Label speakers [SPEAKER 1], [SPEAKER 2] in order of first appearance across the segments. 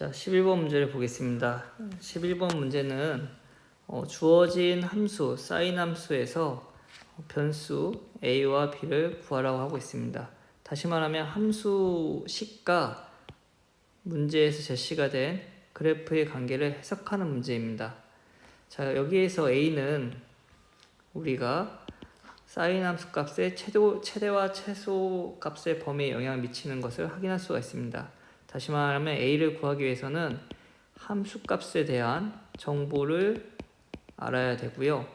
[SPEAKER 1] 자, 11번 문제를 보겠습니다. 11번 문제는 주어진 함수, 사인 함수에서 변수 a와 b를 구하라고 하고 있습니다. 다시 말하면 함수식과 문제에서 제시가 된 그래프의 관계를 해석하는 문제입니다. 자, 여기에서 a는 우리가 사인 함수 값의 최대와 최소 값의 범위에 영향을 미치는 것을 확인할 수가 있습니다. 다시 말하면 a를 구하기 위해서는 함수 값에 대한 정보를 알아야 되고요.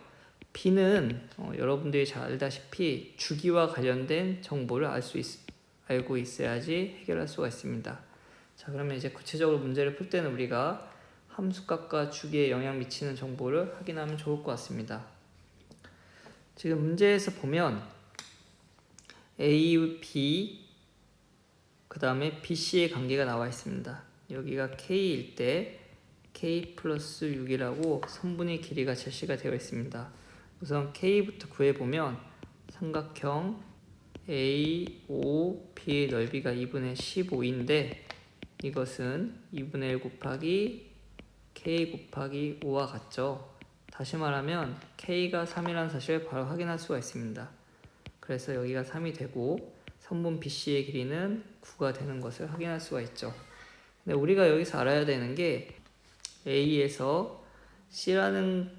[SPEAKER 1] b는 여러분들이 잘 알다시피 주기와 관련된 정보를 알고 있어야지 해결할 수가 있습니다. 자, 그러면 이제 구체적으로 문제를 풀 때는 우리가 함수 값과 주기에 영향 미치는 정보를 확인하면 좋을 것 같습니다. 지금 문제에서 보면 A, B, 그 다음에 BC의 관계가 나와 있습니다. 여기가 K일 때 K 플러스 6이라고 선분의 길이가 제시가 되어 있습니다. 우선 K부터 구해보면 삼각형 AOB의 넓이가 2분의 15인데 이것은 2분의 1 곱하기 K 곱하기 5와 같죠. 다시 말하면 K가 3이라는 사실을 바로 확인할 수가 있습니다. 그래서 여기가 3이 되고 선분 BC의 길이는 9가 되는 것을 확인할 수가 있죠. 근데 우리가 여기서 알아야 되는 게 A에서 C라는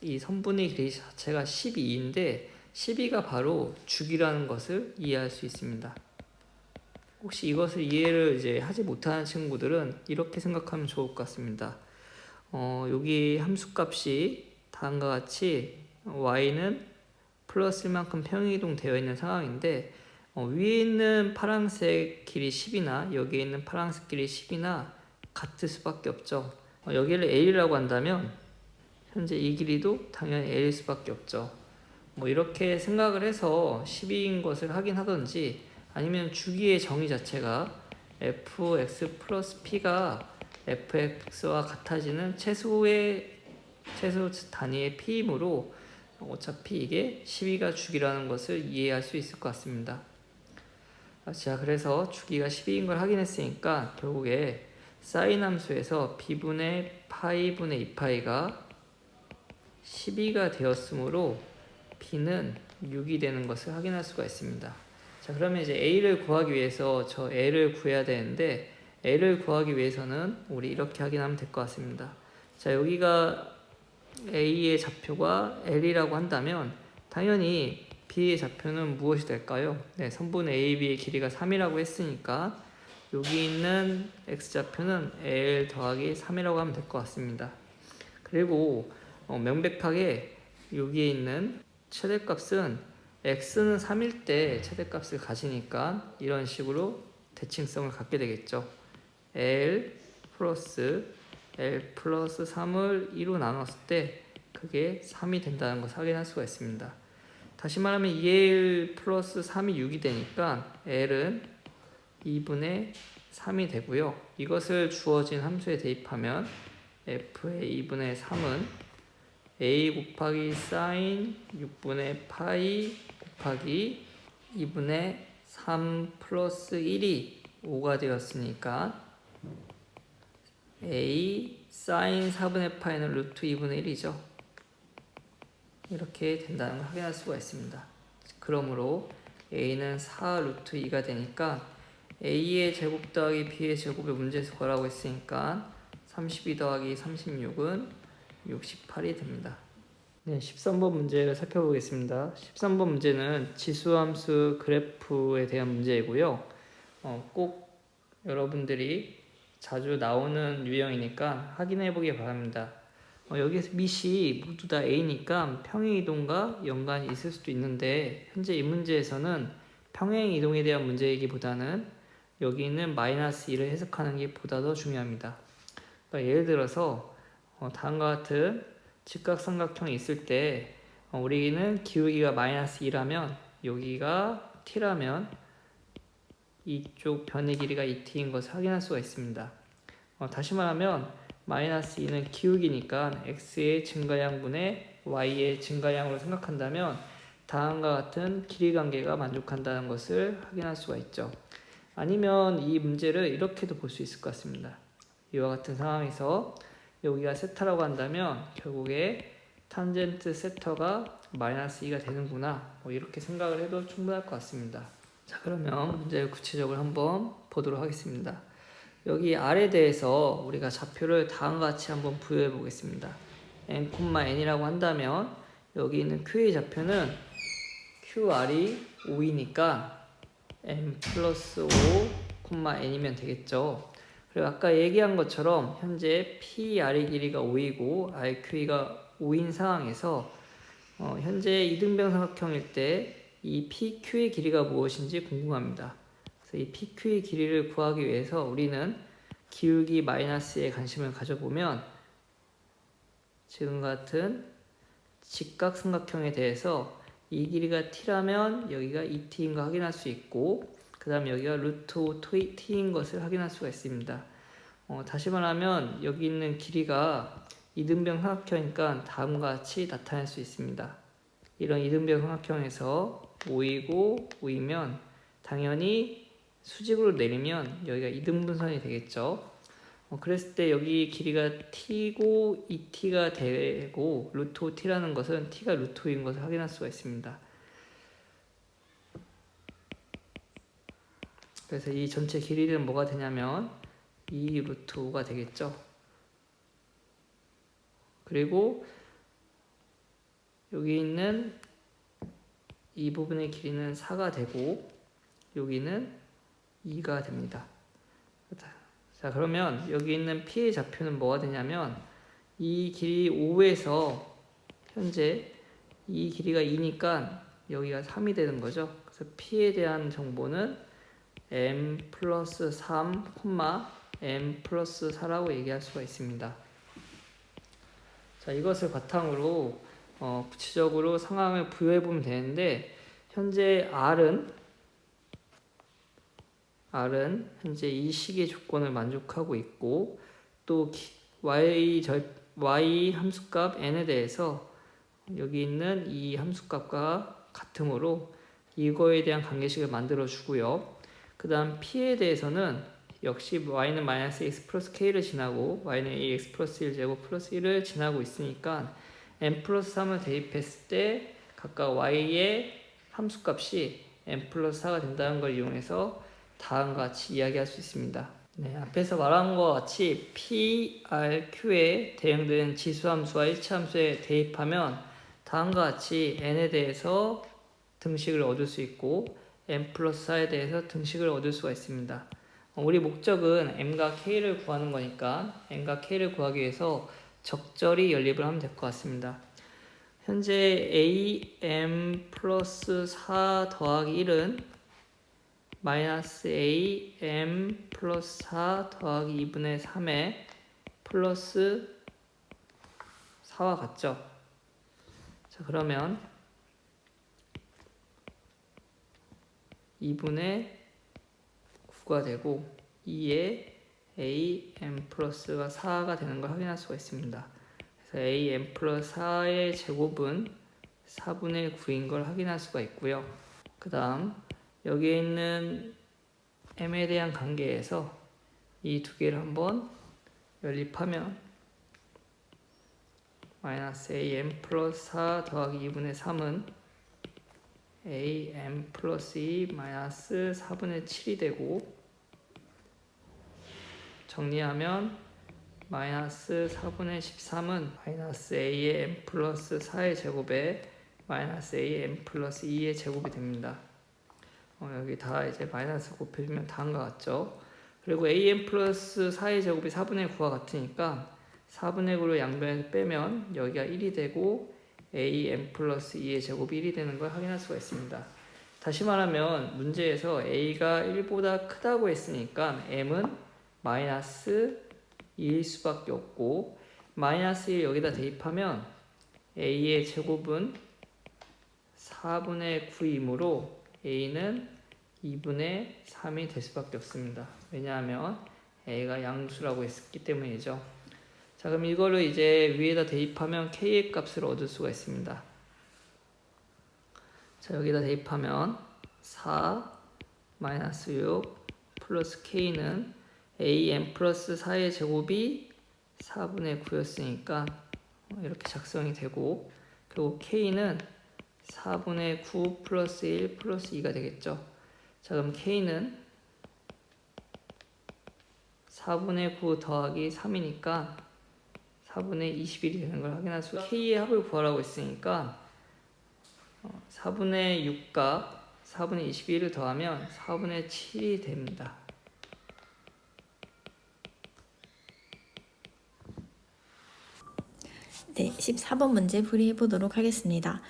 [SPEAKER 1] 이 선분의 길이 자체가 12인데 12가 바로 주기라는 것을 이해할 수 있습니다. 혹시 이것을 이해를 이제 하지 못하는 친구들은 이렇게 생각하면 좋을 것 같습니다. 여기 함수값이 다음과 같이 y는 플러스 1만큼 평행이동 되어 있는 상황인데 위에 있는 파란색 길이 10이나 여기에 있는 파란색 길이 10이나 같을 수밖에 없죠. 여기를 A라고 한다면 현재 이 길이도 당연히 A일 수밖에 없죠. 이렇게 생각을 해서 10인 것을 확인하든지 아니면 주기의 정의 자체가 fx 플러스 p가 fx와 같아지는 최소 단위의 p이므로 어차피 이게 12가 주기라는 것을 이해할 수 있을 것 같습니다. 자, 그래서 주기가 12인 걸 확인했으니까 결국에 사인 함수에서 b분의 파이분의 2파이가 12가 되었으므로 b는 6이 되는 것을 확인할 수가 있습니다. 자, 그러면 이제 a를 구하기 위해서 저 l을 구해야 되는데 l을 구하기 위해서는 우리 이렇게 확인하면 될 것 같습니다. 자, 여기가 a의 좌표가 l이라고 한다면 당연히 b의 좌표는 무엇이 될까요? 네, 선분 AB의 길이가 3이라고 했으니까 여기 있는 x좌표는 l 더하기 3이라고 하면 될 것 같습니다. 그리고 명백하게 여기에 있는 최대값은 x는 3일 때 최대값을 가지니까 이런 식으로 대칭성을 갖게 되겠죠. l 플러스 3을 2로 나눴을 때 그게 3이 된다는 것을 확인할 수가 있습니다. 다시 말하면 2l 플러스 3이 6이 되니까 l은 2분의 3이 되고요. 이것을 주어진 함수에 대입하면 f의 2분의 3은 a 곱하기 사인 6분의 파이 곱하기 2분의 3 플러스 1이 5가 되었으니까 a 사인 4분의 파이는 루트 2분의 1이죠. 이렇게 된다는 걸 확인할 수가 있습니다. 그러므로 a는 4 루트 2가 되니까 a의 제곱 더하기 b의 제곱을 문제에서 구하라고 했으니까 32 더하기 36은 68이 됩니다. 네, 13번 문제를 살펴보겠습니다. 13번 문제는 지수함수 그래프에 대한 문제이고요. 꼭 여러분들이 자주 나오는 유형이니까 확인해 보기 바랍니다. 여기에서 밑이 모두 다 A니까 평행이동과 연관이 있을 수도 있는데 현재 이 문제에서는 평행이동에 대한 문제이기보다는 여기 있는 마이너스 2를 해석하는 게 보다 더 중요합니다. 그러니까 예를 들어서 다음과 같은 직각삼각형이 있을 때 우리는 기울기가 마이너스 2라면 여기가 t라면 이쪽 변의 길이가 2t인 것을 확인할 수가 있습니다. 다시 말하면 마이너스 2는 기울기니까 x의 증가량분의 y의 증가량으로 생각한다면 다음과 같은 길이 관계가 만족한다는 것을 확인할 수가 있죠. 아니면 이 문제를 이렇게도 볼 수 있을 것 같습니다. 이와 같은 상황에서 여기가 세타라고 한다면 결국에 탄젠트 세터가 마이너스 2가 되는구나, 뭐 이렇게 생각을 해도 충분할 것 같습니다. 자, 그러면 문제를 구체적으로 한번 보도록 하겠습니다. 여기 R에 대해서 우리가 좌표를 다음과 같이 한번 부여해 보겠습니다. n,n이라고 한다면 여기 있는 Q의 좌표는 QR이 5이니까 n 플러스 5, n이면 되겠죠. 그리고 아까 얘기한 것처럼 현재 PR의 길이가 5이고 RQ가 5인 상황에서 현재 이등변 삼각형일 때 이 PQ의 길이가 무엇인지 궁금합니다. 그래서 이 PQ의 길이를 구하기 위해서 우리는 기울기 마이너스에 관심을 가져보면 지금과 같은 직각삼각형에 대해서 이 길이가 t라면 여기가 2t인 거 확인할 수 있고, 그 다음 여기가 루트 5t인 것을 확인할 수가 있습니다. 다시 말하면 여기 있는 길이가 이등변 삼각형이니까 다음과 같이 나타낼 수 있습니다. 이런 이등변 삼각형에서 5이고 5이면 당연히 수직으로 내리면 여기가 이등분선이 되겠죠. 그랬을 때 여기 길이가 t고 2t가 되고 루트 5t라는 것은 t가 루트 5인 것을 확인할 수가 있습니다. 그래서 이 전체 길이는 뭐가 되냐면 2 루트 5가 되겠죠. 그리고 여기 있는 이 부분의 길이는 4가 되고 여기는 2가 됩니다. 자, 그러면 여기 있는 P의 좌표는 뭐가 되냐면 이 길이 5에서 현재 이 길이가 2니까 여기가 3이 되는 거죠. 그래서 P에 대한 정보는 m 플러스 3, m 플러스 4라고 얘기할 수가 있습니다. 자, 이것을 바탕으로 구체적으로 상황을 부여해 보면 되는데, 현재 R은 현재 이 식의 조건을 만족하고 있고, 또 y 함수값 n에 대해서 여기 있는 이 함수값과 같으므로 이거에 대한 관계식을 만들어 주고요. 그 다음 p에 대해서는 역시 y는 마이너스 x 플러스 k를 지나고 y는 ax 플러스 1제곱 플러스 1을 지나고 있으니까 n 플러스 3을 대입했을 때 각각 y의 함수값이 n 플러스 4가 된다는 걸 이용해서 다음과 같이 이야기할 수 있습니다. 네, 앞에서 말한 것과 같이 P, R, Q에 대응되는 지수함수와 일치함수에 대입하면 다음과 같이 n에 대해서 등식을 얻을 수 있고 n 플러스 4에 대해서 등식을 얻을 수가 있습니다. 우리 목적은 m과 k를 구하는 거니까 m과 k를 구하기 위해서 적절히 연립을 하면 될 것 같습니다. 현재 a m 플러스 4 더하기 1은 마이너스 a m 플러스 4 더하기 2분의 3에 플러스 4와 같죠. 자, 그러면 2분의 9가 되고 2에 a m 플러스가 4가 되는 걸 확인할 수가 있습니다. 그래서 a m 플러스 4의 제곱은 4분의 9인 걸 확인할 수가 있고요. 그 다음 여기에 있는 m에 대한 관계에서 이 두 개를 한번 연립하면 마이너스 am 플러스 4 더하기 2분의 3은 am 플러스 2 마이너스 4분의 7이 되고, 정리하면 마이너스 4분의 13은 마이너스 am 플러스 4의 제곱에 마이너스 am 플러스 2의 제곱이 됩니다. 여기 다 이제 마이너스 곱해주면 다음과 같죠. 그리고 am 플러스 4의 제곱이 4분의 9와 같으니까 4분의 9를 양변에서 빼면 여기가 1이 되고 am 플러스 2의 제곱이 1이 되는 걸 확인할 수가 있습니다. 다시 말하면 문제에서 a가 1보다 크다고 했으니까 m은 마이너스 2일 수밖에 없고, 마이너스 1 여기다 대입하면 a의 제곱은 4분의 9이므로 a는 2분의 3이 될 수밖에 없습니다. 왜냐하면 a가 양수라고 했기 때문이죠. 자, 그럼 이거를 이제 위에다 대입하면 k의 값을 얻을 수가 있습니다. 자, 여기다 대입하면 4 마이너스 6 플러스 k는 an 플러스 4의 제곱이 4분의 9였으니까 이렇게 작성이 되고, 그리고 k는 4분의 9 플러스 1 플러스 2가 되겠죠. 자, 그럼 k는 4분의 9 더하기 3이니까 4분의 21이 되는 걸 확인할 수 있고, k의 합을 구하라고 했으니까 4분의 6과 4분의 21을 더하면 4분의 7이 됩니다.
[SPEAKER 2] 네, 14번 문제 풀이해 보도록 하겠습니다.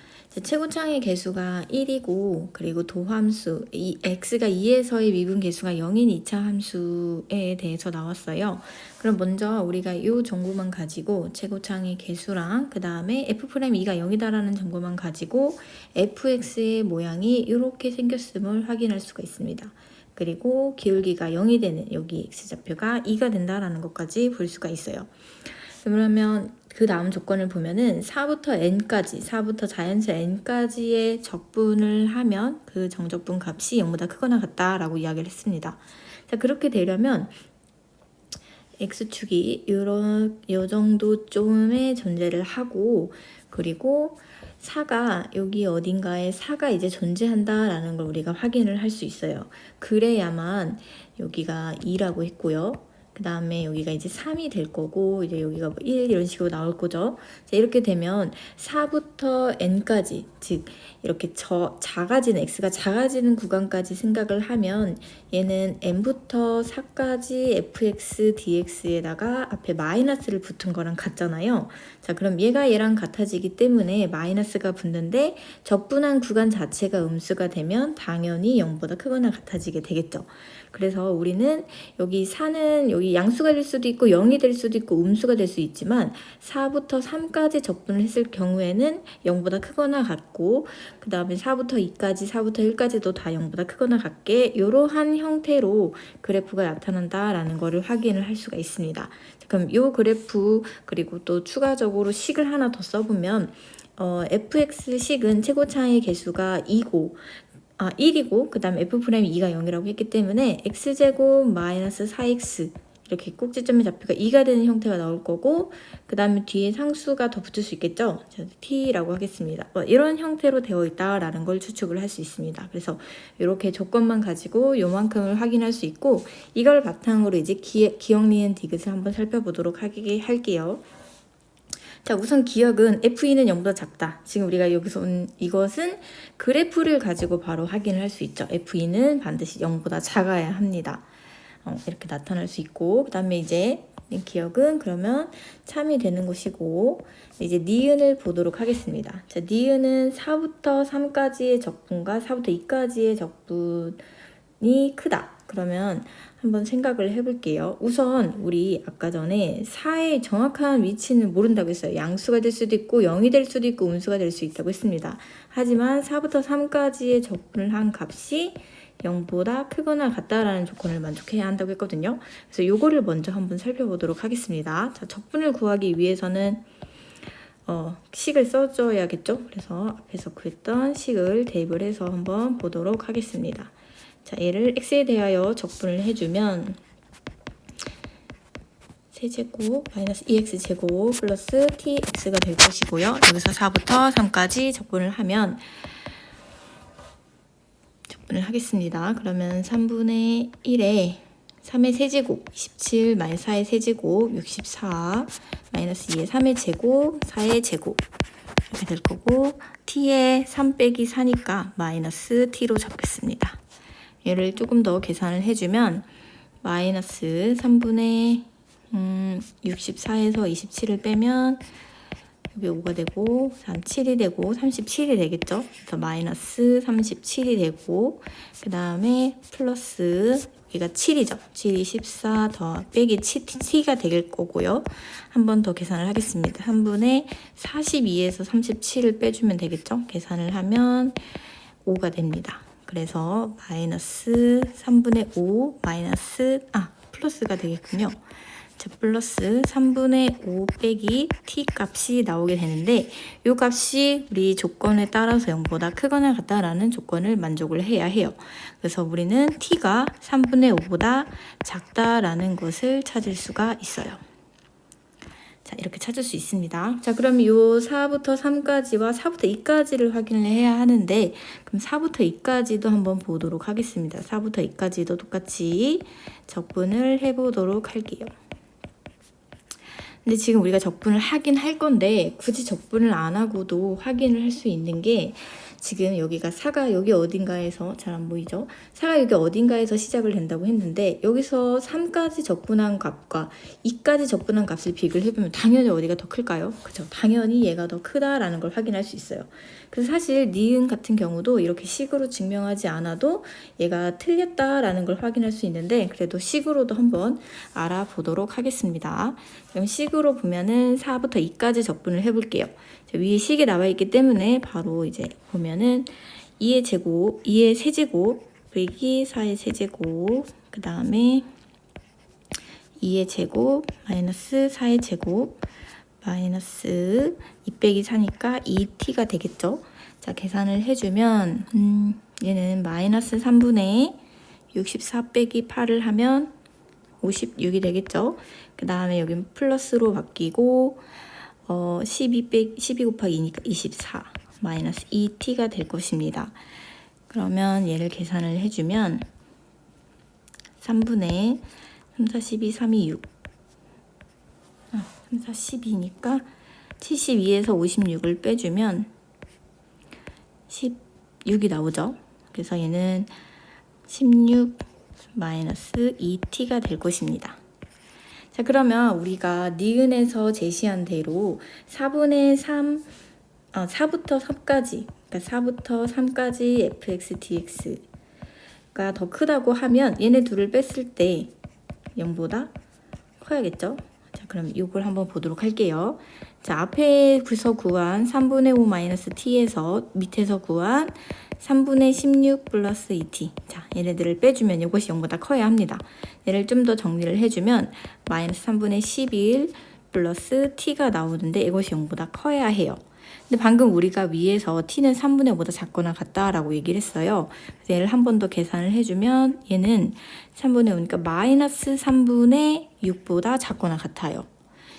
[SPEAKER 2] 최고창의 개수가 1이고 그리고 도함수 이 x가 2에서의 미분 개수가 0인 2차 함수에 대해서 나왔어요. 그럼 먼저 우리가 이 정보만 가지고 최고창의 개수랑 그 다음에 f'2가 0이다라는 정보만 가지고 fx의 모양이 이렇게 생겼음을 확인할 수가 있습니다. 그리고 기울기가 0이 되는 여기 x좌표가 2가 된다라는 것까지 볼 수가 있어요. 그러면 그 다음 조건을 보면은 4부터 n까지, 4부터 자연수 n까지의 적분을 하면 그 정적분 값이 0보다 크거나 같다라고 이야기를 했습니다. 자, 그렇게 되려면 x축이 요 정도쯤의 존재를 하고, 그리고 4가 여기 어딘가에 4가 이제 존재한다라는 걸 우리가 확인을 할 수 있어요. 그래야만 여기가 2라고 했고요. 그 다음에 여기가 이제 3이 될 거고, 이제 여기가 뭐 1 이런 식으로 나올 거죠. 자, 이렇게 되면 4부터 n까지, 즉 이렇게 작아지는 x가 작아지는 구간까지 생각을 하면 얘는 n부터 4까지 fx dx에다가 앞에 마이너스를 붙은 거랑 같잖아요. 자, 그럼 얘가 얘랑 같아지기 때문에 마이너스가 붙는데 적분한 구간 자체가 음수가 되면 당연히 0보다 크거나 같아지게 되겠죠. 그래서 우리는 여기 4는 여기 양수가 될 수도 있고 0이 될 수도 있고 음수가 될 수 있지만 4부터 3까지 적분을 했을 경우에는 0보다 크거나 같고, 그 다음에 4부터 2까지 4부터 1까지도 다 0보다 크거나 같게 이러한 형태로 그래프가 나타난다라는 것을 확인을 할 수가 있습니다. 그럼 이 그래프 그리고 또 추가적으로 식을 하나 더 써보면 fx 식은 최고차의 개수가 1이고 그 다음에 f'2가 0이라고 했기 때문에 x제곱 마이너스 4x 이렇게 꼭지점의 좌표가 2가 되는 형태가 나올 거고, 그 다음에 뒤에 상수가 더 붙을 수 있겠죠. t라고 하겠습니다. 이런 형태로 되어 있다라는 걸 추측을 할 수 있습니다. 그래서 이렇게 조건만 가지고 요만큼을 확인할 수 있고, 이걸 바탕으로 이제 기억, 니은, 디귿을 한번 살펴보도록 할게요. 자, 우선 기억은 F2는 0보다 작다. 지금 우리가 여기서 온 이것은 그래프를 가지고 바로 확인을 할 수 있죠. F2는 반드시 0보다 작아야 합니다. 이렇게 나타날 수 있고, 그 다음에 이제 기억은 그러면 참이 되는 것이고, 이제 니은을 보도록 하겠습니다. 자, 니은은 4부터 3까지의 적분과 4부터 2까지의 적분이 크다. 그러면 한번 생각을 해볼게요. 우선 우리 아까 전에 4의 정확한 위치는 모른다고 했어요. 양수가 될 수도 있고 0이 될 수도 있고 음수가 될 수 있다고 했습니다. 하지만 4부터 3까지의 적분을 한 값이 0보다 크거나 같다라는 조건을 만족해야 한다고 했거든요. 그래서 이거를 먼저 한번 살펴보도록 하겠습니다. 자, 적분을 구하기 위해서는 식을 써줘야겠죠. 그래서 앞에서 구했던 식을 대입을 해서 한번 보도록 하겠습니다. 자, 얘를 x에 대하여 적분을 해주면 세제곱 마이너스 2x제곱 플러스 tx가 될 것이고요. 여기서 4부터 3까지 적분을 하면 적분을 하겠습니다. 그러면 3분의 1에 3의 세제곱 27 마이너스 4의 세제곱 64 마이너스 2의 3의 제곱 4의 제곱 이렇게 될 거고, t에 3 빼기 4니까 마이너스 t로 잡겠습니다. 얘를 조금 더 계산을 해주면 마이너스 3분의 64에서 27을 빼면 여기 5가 되고 7이 되고 37이 되겠죠. 그래서 마이너스 37이 되고, 그 다음에 플러스 여기가 7이죠. 7이 14 더 빼기 t가 될 거고요. 한 번 더 계산을 하겠습니다. 3분의 42에서 37을 빼주면 되겠죠. 계산을 하면 5가 됩니다. 그래서 마이너스 3분의 5 마이너스 플러스가 되겠군요. 자, 플러스 3분의 5 빼기 t 값이 나오게 되는데 이 값이 우리 조건에 따라서 0보다 크거나 같다라는 조건을 만족을 해야 해요. 그래서 우리는 t가 3분의 5보다 작다라는 것을 찾을 수가 있어요. 자, 이렇게 찾을 수 있습니다. 자, 그럼 요 4부터 3까지와 4부터 2까지를 확인을 해야 하는데 그럼 4부터 2까지도 한번 보도록 하겠습니다. 4부터 2까지도 똑같이 적분을 해보도록 할게요. 근데 지금 우리가 적분을 하긴 할 건데 굳이 적분을 안 하고도 확인을 할 수 있는 게 지금 여기가 4가 여기 어딘가에서 잘 안 보이죠? 4가 여기 어딘가에서 시작을 된다고 했는데 여기서 3까지 적분한 값과 2까지 적분한 값을 비교를 해보면 당연히 어디가 더 클까요? 그죠? 당연히 얘가 더 크다라는 걸 확인할 수 있어요. 그래서 사실 니은 같은 경우도 이렇게 식으로 증명하지 않아도 얘가 틀렸다라는 걸 확인할 수 있는데 그래도 식으로도 한번 알아보도록 하겠습니다. 그럼 식으로 보면은 4부터 2까지 적분을 해볼게요. 위에 식이 나와 있기 때문에 바로 이제 보면은 2의 제곱, 2의 세제곱 빼기 4의 세제곱 그 다음에 2의 제곱 마이너스 4의 제곱 마이너스 2 빼기 4니까 2t가 되겠죠. 자, 계산을 해주면 얘는 마이너스 3분의 64 빼기 8을 하면 56이 되겠죠. 그 다음에 여긴 플러스로 바뀌고 12 곱하기 2니까 24 마이너스 2t가 될 것입니다. 그러면 얘를 계산을 해주면 3분의 3, 4, 12, 3이 6 3, 4, 12니까 72에서 56을 빼주면 16이 나오죠. 그래서 얘는 16 마이너스 2t가 될 것입니다. 자, 그러면 우리가 니은에서 제시한 대로 4분의 3, 4부터 3까지, 그러니까 4부터 3까지 fx, dx가 더 크다고 하면 얘네 둘을 뺐을 때 0보다 커야겠죠? 자, 그럼 이걸 한번 보도록 할게요. 자, 앞에서 구한 3분의 5 마이너스 t에서 밑에서 구한 3분의 16 플러스 2t. 자, 얘네들을 빼주면 이것이 0보다 커야 합니다. 얘를 좀 더 정리를 해주면 마이너스 3분의 11 플러스 t가 나오는데 이것이 0보다 커야 해요. 근데 방금 우리가 위에서 t는 3분의 5보다 작거나 같다라고 얘기를 했어요. 그래서 얘를 한 번 더 계산을 해주면 얘는 3분의 5니까 마이너스 3분의 6보다 작거나 같아요.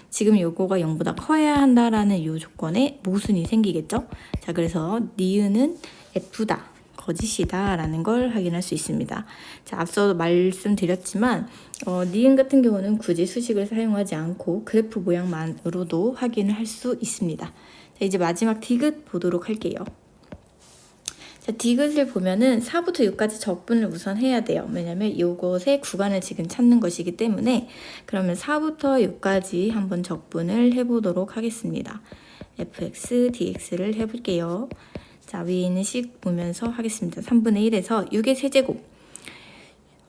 [SPEAKER 2] 지금 요거가 0보다 커야 한다라는 이 조건에 모순이 생기겠죠? 자, 그래서 니은은 F다, 거짓이다 라는 걸 확인할 수 있습니다. 자, 앞서 말씀드렸지만 니은 같은 경우는 굳이 수식을 사용하지 않고 그래프 모양만으로도 확인을 할 수 있습니다. 자, 이제 마지막 디귿 보도록 할게요. 자, 디귿을 보면은 4부터 6까지 적분을 우선 해야 돼요. 왜냐면 이것의 구간을 지금 찾는 것이기 때문에 그러면 4부터 6까지 한번 적분을 해보도록 하겠습니다. fx, dx를 해볼게요. 자, 위에 있는 식 보면서 하겠습니다. 3분의 1에서 6의 세제곱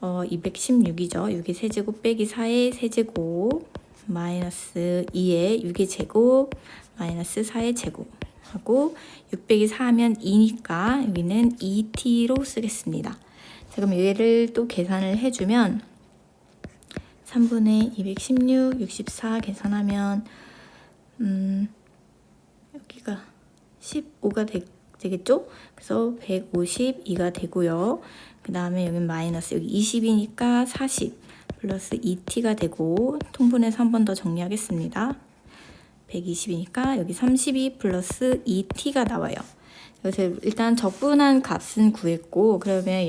[SPEAKER 2] 216이죠. 6의 세제곱 빼기 4의 세제곱 마이너스 2의 6의 제곱 마이너스 4의 제곱 하고 6 빼기 4 하면 2니까 여기는 2t로 쓰겠습니다. 자, 그럼 얘를 또 계산을 해주면 3분의 216, 64 계산하면 여기가 15가 되겠죠? 그래서 152가 되고요. 그 다음에 여기 마이너스 여기 20이니까 40 플러스 2t가 되고 통분해서 한 번 더 정리하겠습니다. 120이니까 여기 32 플러스 2t가 나와요. 그래서 일단 적분한 값은 구했고 그러면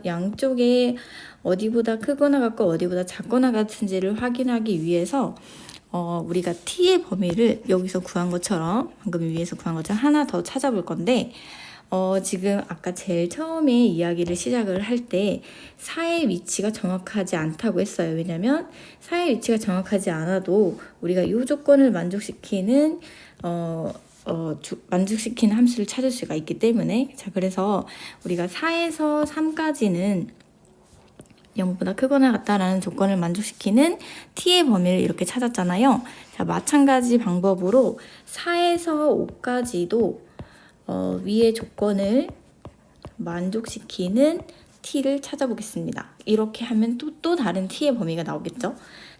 [SPEAKER 2] 양쪽에 어디보다 크거나 같고 어디보다 작거나 같은지를 확인하기 위해서 우리가 t의 범위를 여기서 구한 것처럼 방금 위에서 구한 것처럼 하나 더 찾아볼 건데 지금 아까 제일 처음에 이야기를 시작을 할 때 4의 위치가 정확하지 않다고 했어요. 왜냐면 4의 위치가 정확하지 않아도 우리가 이 조건을 만족시키는 만족시키는 함수를 찾을 수가 있기 때문에 자, 그래서 우리가 4에서 3까지는 0보다 크거나 같다라는 조건을 만족시키는 t의 범위를 이렇게 찾았잖아요. 자, 마찬가지 방법으로 4에서 5까지도 위의 조건을 만족시키는 t를 찾아보겠습니다. 이렇게 하면 또 다른 t의 범위가 나오겠죠.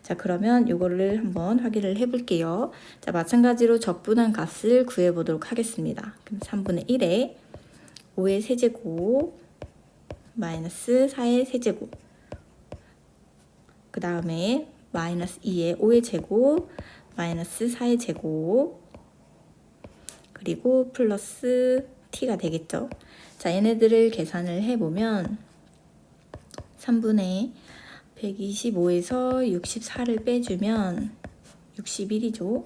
[SPEAKER 2] 자, 그러면 이거를 한번 확인을 해볼게요. 자, 마찬가지로 적분한 값을 구해보도록 하겠습니다. 그럼 3분의 1에 5의 세제곱 마이너스 4의 세제곱, 그 다음에 마이너스 2의 5의 제곱 마이너스 4의 제곱, 그리고 플러스 t가 되겠죠. 자, 얘네들을 계산을 해보면 3분의 125에서 64를 빼주면 61이죠.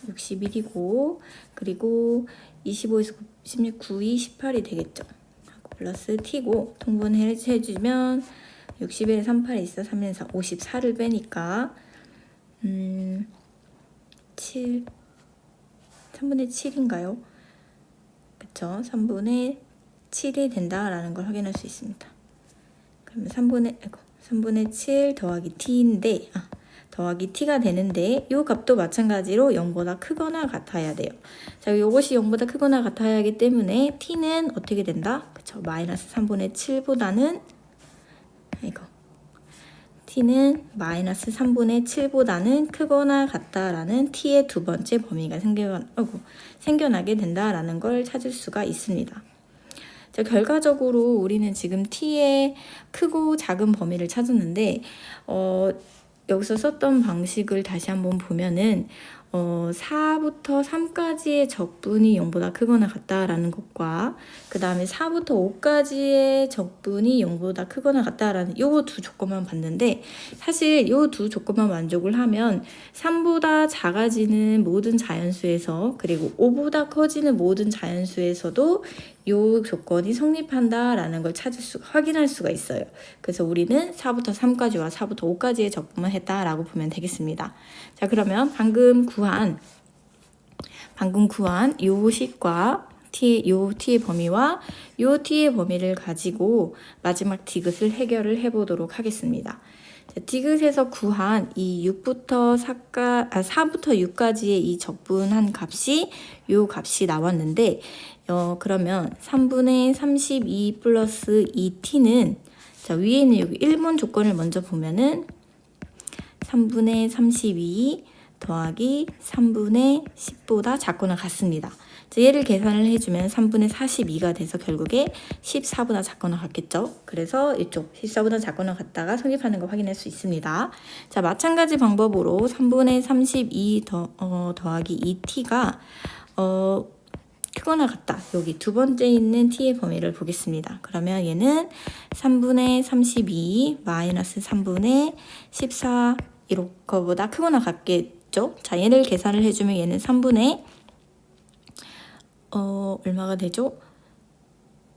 [SPEAKER 2] 61이고, 그리고 25에서 16, 9이 18이 되겠죠. 플러스 t고, 통분해주면 61에 38이 있어 3에 4, 54를 빼니까 7, 3분의 7인가요? 그쵸? 3분의 7이 된다라는 걸 확인할 수 있습니다. 그러면 3분의 7 더하기 t인데, 더하기 t가 되는데, 이 값도 마찬가지로 0보다 크거나 같아야 돼요. 자, 이것이 0보다 크거나 같아야 하기 때문에 t는 어떻게 된다? 그쵸? 마이너스 3분의 7보다는 t는 마이너스 3분의 7보다는 크거나 같다라는 t의 두 번째 범위가 생겨나게 된다라는 걸 찾을 수가 있습니다. 자, 결과적으로 우리는 지금 t의 크고 작은 범위를 찾았는데, 여기서 썼던 방식을 다시 한번 보면은 4부터 3까지의 적분이 0보다 크거나 같다라는 것과, 그 다음에 4부터 5까지의 적분이 0보다 크거나 같다라는 요 두 조건만 봤는데, 사실 요 두 조건만 만족을 하면 3보다 작아지는 모든 자연수에서, 그리고 5보다 커지는 모든 자연수에서도 요 조건이 성립한다라는 걸 확인할 수가 있어요. 그래서 우리는 4부터 3까지와 4부터 5까지의 적분만 했다라고 보면 되겠습니다. 자, 그러면 방금 구한 요 식과 요 t의 범위와 요 t의 범위를 가지고 마지막 디귿을 해결을 해보도록 하겠습니다. 자, 디귿에서 구한 이 4부터 6까지의 이 적분한 값이 요 값이 나왔는데, 그러면 3분의 32 플러스 2t는, 자, 위에 있는 여기 1번 조건을 먼저 보면은 3분의 32 더하기 3분의 10보다 작거나 같습니다. 자, 얘를 계산을 해주면 3분의 42가 돼서 결국에 14보다 작거나 같겠죠. 그래서 이쪽 14보다 작거나 같다가 성립하는 거 확인할 수 있습니다. 자, 마찬가지 방법으로 3분의 32 더하기 2t가 크거나 같다. 여기 두 번째 있는 t의 범위를 보겠습니다. 그러면 얘는 3분의 32 마이너스 3분의 14 이거보다 크거나 같겠죠? 자, 얘를 계산을 해주면 얘는 3분의 얼마가 되죠?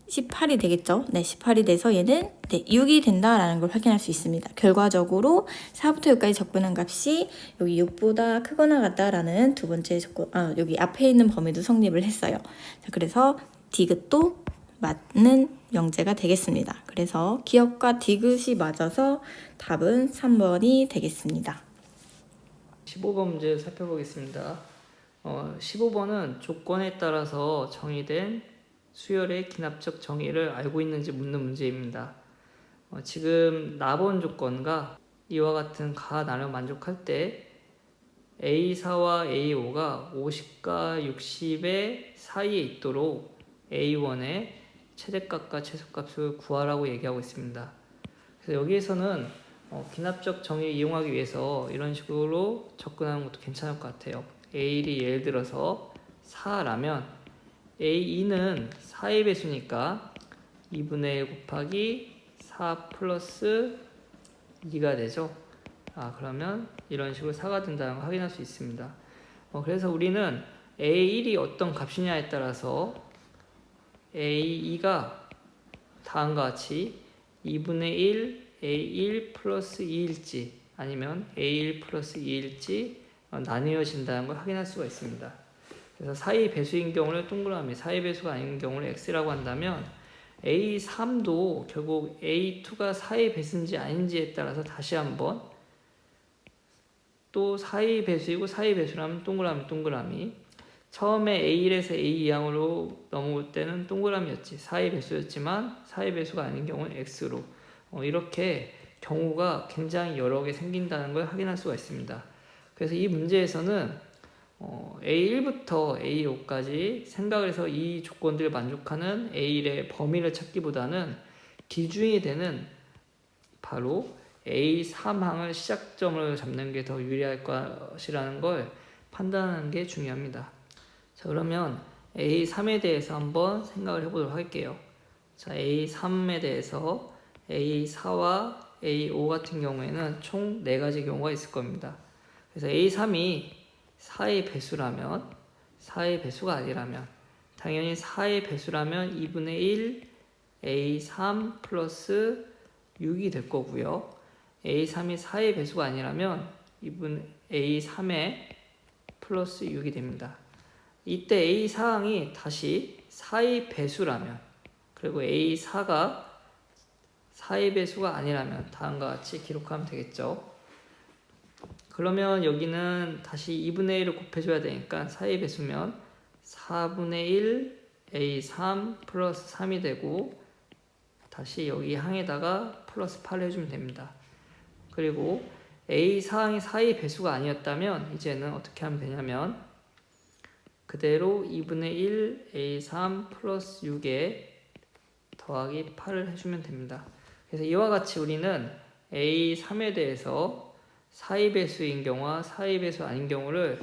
[SPEAKER 2] 18이 되겠죠? 네, 18이 돼서 얘는 6이 된다라는 걸 확인할 수 있습니다. 결과적으로 4부터 6까지 적분한 값이 여기 6보다 크거나 같다라는 두 번째 조건, 여기 앞에 있는 범위도 성립을 했어요. 자, 그래서 디귿도 맞는 명제가 되겠습니다. 그래서 기억과 디귿이 맞아서 답은 3번이 되겠습니다.
[SPEAKER 1] 15번 문제 살펴보겠습니다. 15번은 조건에 따라서 정의된 수열의 기납적 정의를 알고 있는지 묻는 문제입니다. 지금 나번 조건과 이와 같은 가나를 만족할 때 A4와 A5가 50과 60의 사이에 있도록 A1의 최대값과 최소값을 구하라고 얘기하고 있습니다. 그래서 여기에서는 기납적 정의를 이용하기 위해서 이런 식으로 접근하는 것도 괜찮을 것 같아요. A1이 예를 들어서 4라면 A2는 4의 배수니까 2분의 1 곱하기 4 플러스 2가 되죠. 그러면 이런 식으로 4가 된다는 걸 확인할 수 있습니다. 그래서 우리는 A1이 어떤 값이냐에 따라서 A2가 다음과 같이 2분의 1 A1 플러스 2일지 아니면 A1 플러스 2일지 나뉘어진다는 걸 확인할 수가 있습니다. 그래서 4의 배수인 경우를 동그라미, 4의 배수가 아닌 경우를 x라고 한다면 A3도 결국 A2가 4의 배수인지 아닌지에 따라서 다시 한번 또 4의 배수이고 4의 배수라면 동그라미 처음에 A1에서 A2항으로 넘어올 때는 동그라미였지 4의 배수였지만 4의 배수가 아닌 경우는 x로 이렇게 경우가 굉장히 여러 개 생긴다는 걸 확인할 수가 있습니다. 그래서 이 문제에서는 A1부터 A5까지 생각을 해서 이 조건들을 만족하는 A1의 범위를 찾기보다는 기준이 되는 바로 A3항을 시작점으로 잡는 게 더 유리할 것이라는 걸 판단하는 게 중요합니다. 자, 그러면 A3에 대해서 한번 생각을 해보도록 할게요. 자, A3에 대해서 A4와 A5 같은 경우에는 총 4가지 경우가 있을 겁니다. 그래서 A3이 4의 배수라면, 4의 배수가 아니라면, 당연히 4의 배수라면 2분의 1 A3 플러스 6이 될 거고요. A3이 4의 배수가 아니라면 2분의 A3에 플러스 6이 됩니다. 이때 A4항이 다시 4의 배수라면, 그리고 A4가 4의 배수가 아니라면 다음과 같이 기록하면 되겠죠. 그러면 여기는 다시 2분의 1을 곱해줘야 되니까 4의 배수면 4분의 1 A3 플러스 3이 되고, 다시 여기 항에다가 플러스 8을 해주면 됩니다. 그리고 A4항이 4의 배수가 아니었다면 이제는 어떻게 하면 되냐면 그대로 2분의 1 A3 플러스 6에 더하기 8을 해주면 됩니다. 그래서 이와 같이 우리는 A3에 대해서 4의 배수인 경우와 4의 배수 아닌 경우를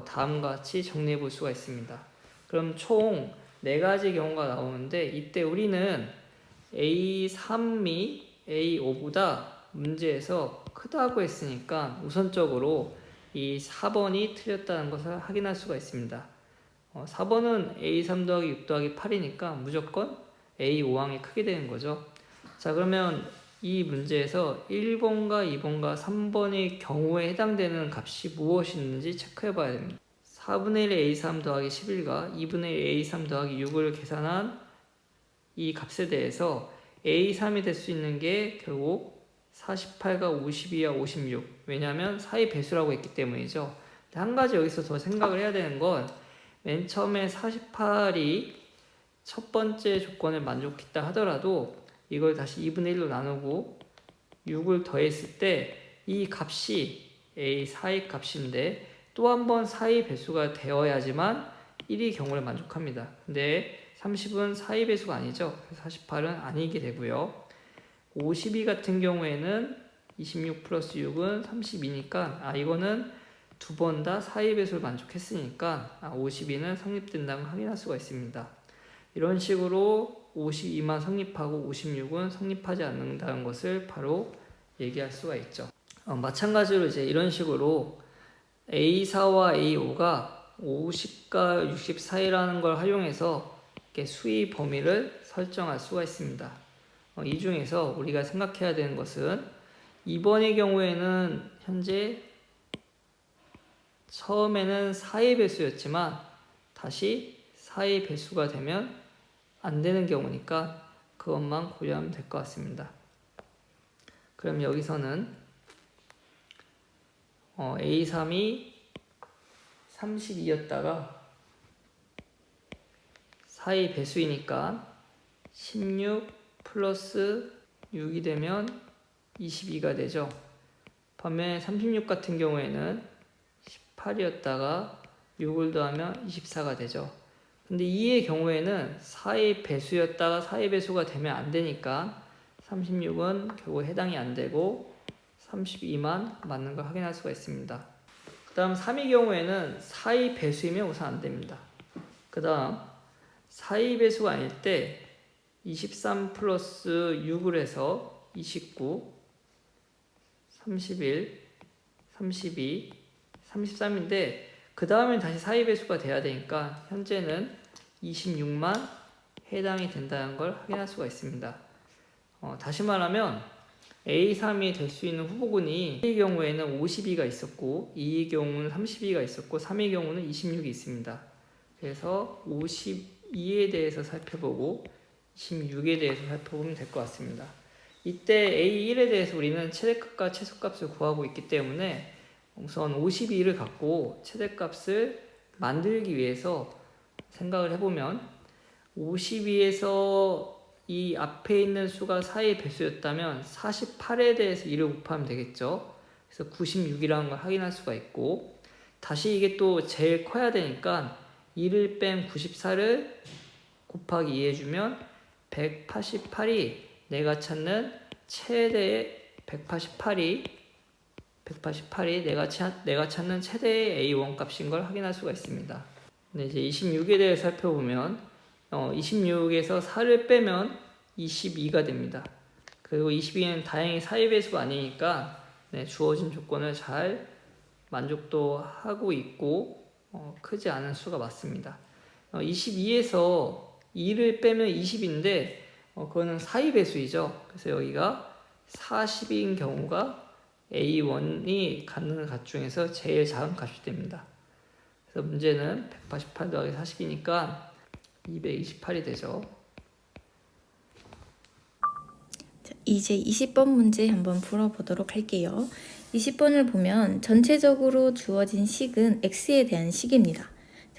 [SPEAKER 1] 다음과 같이 정리해 볼 수가 있습니다. 그럼 총 4가지 경우가 나오는데, 이때 우리는 A3이 A5보다 문제에서 크다고 했으니까 우선적으로 이 4번이 틀렸다는 것을 확인할 수가 있습니다. 4번은 A3 더하기 6 더하기 8이니까 무조건 A5항이 크게 되는 거죠. 자, 그러면 이 문제에서 1번과 2번과 3번의 경우에 해당되는 값이 무엇이 있는지 체크해 봐야 됩니다. 4분의 1 A3 더하기 11과 2분의 1 A3 더하기 6을 계산한 이 값에 대해서 A3이 될 수 있는 게 결국 48과 52와 56, 왜냐하면 4의 배수라고 했기 때문이죠. 한 가지 여기서 더 생각을 해야 되는 건, 맨 처음에 48이 첫 번째 조건을 만족했다 하더라도 이걸 다시 2분의 1로 나누고 6을 더했을 때 이 값이 A4의 값인데 또 한 번 4의 배수가 되어야지만 1이 경우를 만족합니다. 근데 30은 4의 배수가 아니죠. 48은 아니게 되고요. 52 같은 경우에는 26 플러스 6은 32니까 이거는 두 번 다 4의 배수를 만족했으니까 52는 성립된다는 걸 확인할 수가 있습니다. 이런 식으로 52만 성립하고 56은 성립하지 않는다는 것을 바로 얘기할 수가 있죠. 마찬가지로 이제 이런 식으로 A4와 A5가 50과 60 사이라는 걸 활용해서 이렇게 수위 범위를 설정할 수가 있습니다. 이 중에서 우리가 생각해야 되는 것은 2번의 경우에는 현재 처음에는 4의 배수였지만 다시 4의 배수가 되면 안 되는 경우니까 그것만 고려하면 될 것 같습니다. 그럼 여기서는 A3이 32였다가 4의 배수이니까 16 플러스 6이 되면 22가 되죠. 반면에 36 같은 경우에는 18이었다가 6을 더하면 24가 되죠. 근데 2의 경우에는 4의 배수였다가 4의 배수가 되면 안 되니까 36은 결국 해당이 안 되고 32만 맞는 걸 확인할 수가 있습니다. 그 다음 3의 경우에는 4의 배수이면 우선 안 됩니다. 그 다음 4의 배수가 아닐 때 23 플러스 6을 해서 29, 31, 32, 33인데 그 다음에 다시 4의 배수가 돼야 되니까 현재는 26만 해당이 된다는 걸 확인할 수가 있습니다. 다시 말하면 A3이 될 수 있는 후보군이 1의 경우에는 52가 있었고 2의 경우는 32가 있었고 3의 경우는 26이 있습니다. 그래서 52에 대해서 살펴보고 26에 대해서 살펴보면 될 것 같습니다. 이때 A1에 대해서 우리는 최대값과 최소값을 구하고 있기 때문에 우선 52를 갖고 최대값을 만들기 위해서 생각을 해보면 52에서 이 앞에 있는 수가 4의 배수였다면 48에 대해서 2를 곱하면 되겠죠. 그래서 96이라는 걸 확인할 수가 있고, 다시 이게 또 제일 커야 되니까 2를 뺀 94를 곱하기 2 해주면 188이 내가 찾는 최대의 188이 내가 찾는 최대의 A1 값인 걸 확인할 수가 있습니다. 근데 이제 26에 대해 살펴보면 26에서 4를 빼면 22가 됩니다. 그리고 22는 다행히 4의 배수가 아니니까 주어진 조건을 잘 만족도 하고 있고 크지 않은 수가 맞습니다. 22에서 2를 빼면 20인데 그거는 4의 배수이죠. 그래서 여기가 40인 경우가 A1이 갖는 값 중에서 제일 작은 값이 됩니다. 그래서 문제는 188 더하기 40이니까 228이 되죠.
[SPEAKER 2] 자, 이제 20번 문제 한번 풀어보도록 할게요. 20번을 보면 전체적으로 주어진 식은 x에 대한 식입니다.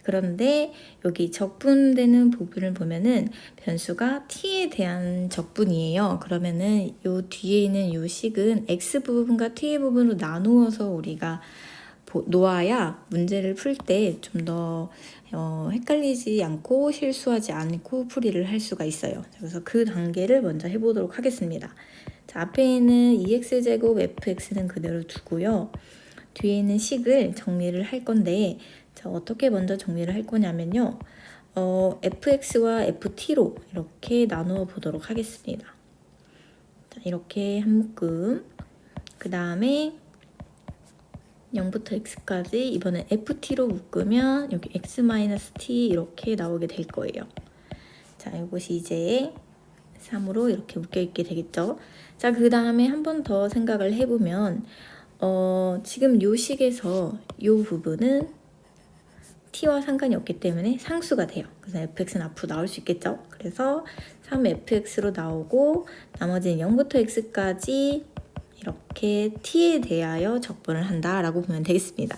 [SPEAKER 2] 그런데 여기 적분되는 부분을 보면은 변수가 t에 대한 적분이에요. 그러면은 요 뒤에 있는 요 식은 x 부분과 t 부분으로 나누어서 우리가 놓아야 문제를 풀 때 좀 더 헷갈리지 않고 실수하지 않고 풀이를 할 수가 있어요. 그래서 그 단계를 먼저 해보도록 하겠습니다. 자, 앞에 있는 2x제곱 fx는 그대로 두고요. 뒤에 있는 식을 정리를 할 건데, 자, 어떻게 먼저 정리를 할 거냐면요. fx와 ft로 이렇게 나누어 보도록 하겠습니다. 자, 이렇게 한 묶음. 그 다음에 0부터 x까지 이번엔 ft로 묶으면 여기 x-t 이렇게 나오게 될 거예요. 자, 이것이 이제 3으로 이렇게 묶여있게 되겠죠. 자, 그 다음에 한 번 더 생각을 해보면 지금 요 식에서 요 부분은 t와 상관이 없기 때문에 상수가 돼요. 그래서 fx는 앞으로 나올 수 있겠죠. 그래서 3fx로 나오고 나머지는 0부터 x까지 이렇게 t에 대하여 적분을 한다라고 보면 되겠습니다.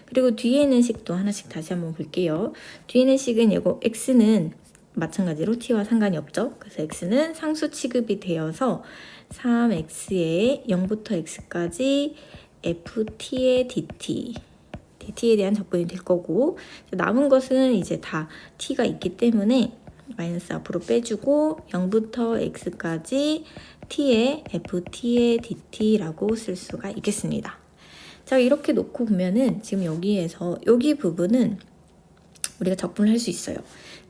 [SPEAKER 2] 그리고 뒤에 있는 식도 하나씩 다시 한번 볼게요. 뒤에 있는 식은 이거 x는 마찬가지로 t와 상관이 없죠. 그래서 x는 상수 취급이 되어서 3x에 0부터 x까지 ft의 dt에 대한 적분이 될 거고, 남은 것은 이제 다 t가 있기 때문에 마이너스 앞으로 빼주고 0부터 x까지 t의 ft의 dt라고 쓸 수가 있겠습니다. 자, 이렇게 놓고 보면은 지금 여기에서 여기 부분은 우리가 적분을 할 수 있어요.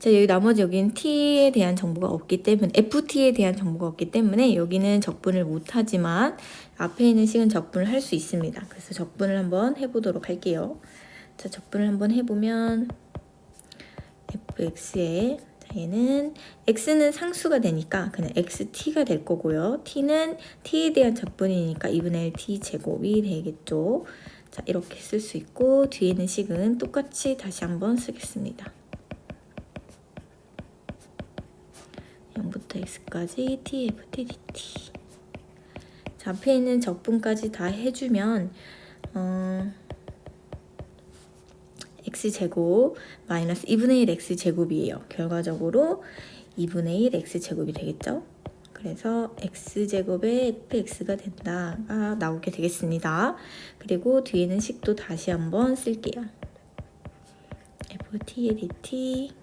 [SPEAKER 2] 자, 여기 나머지 여기는 t에 대한 정보가 없기 때문에 ft에 대한 정보가 없기 때문에 여기는 적분을 못하지만 앞에 있는 식은 적분을 할 수 있습니다. 그래서 적분을 한번 해보도록 할게요. 자, 적분을 한번 해보면 fx에 얘는 x는 상수가 되니까 그냥 xt가 될 거고요. t는 t에 대한 적분이니까 2분의 1 t 제곱이 되겠죠. 자, 이렇게 쓸 수 있고 뒤에 있는 식은 똑같이 다시 한번 쓰겠습니다. 0부터 x까지 t, ft, dt. 자, 앞에 있는 적분까지 다 해주면 x제곱 마이너스 2분의 1 x제곱이에요. 결과적으로 2분의 1 x제곱이 되겠죠. 그래서 x제곱에 fx가 된다가 나오게 되겠습니다. 그리고 뒤에는 식도 다시 한번 쓸게요. ft의 dt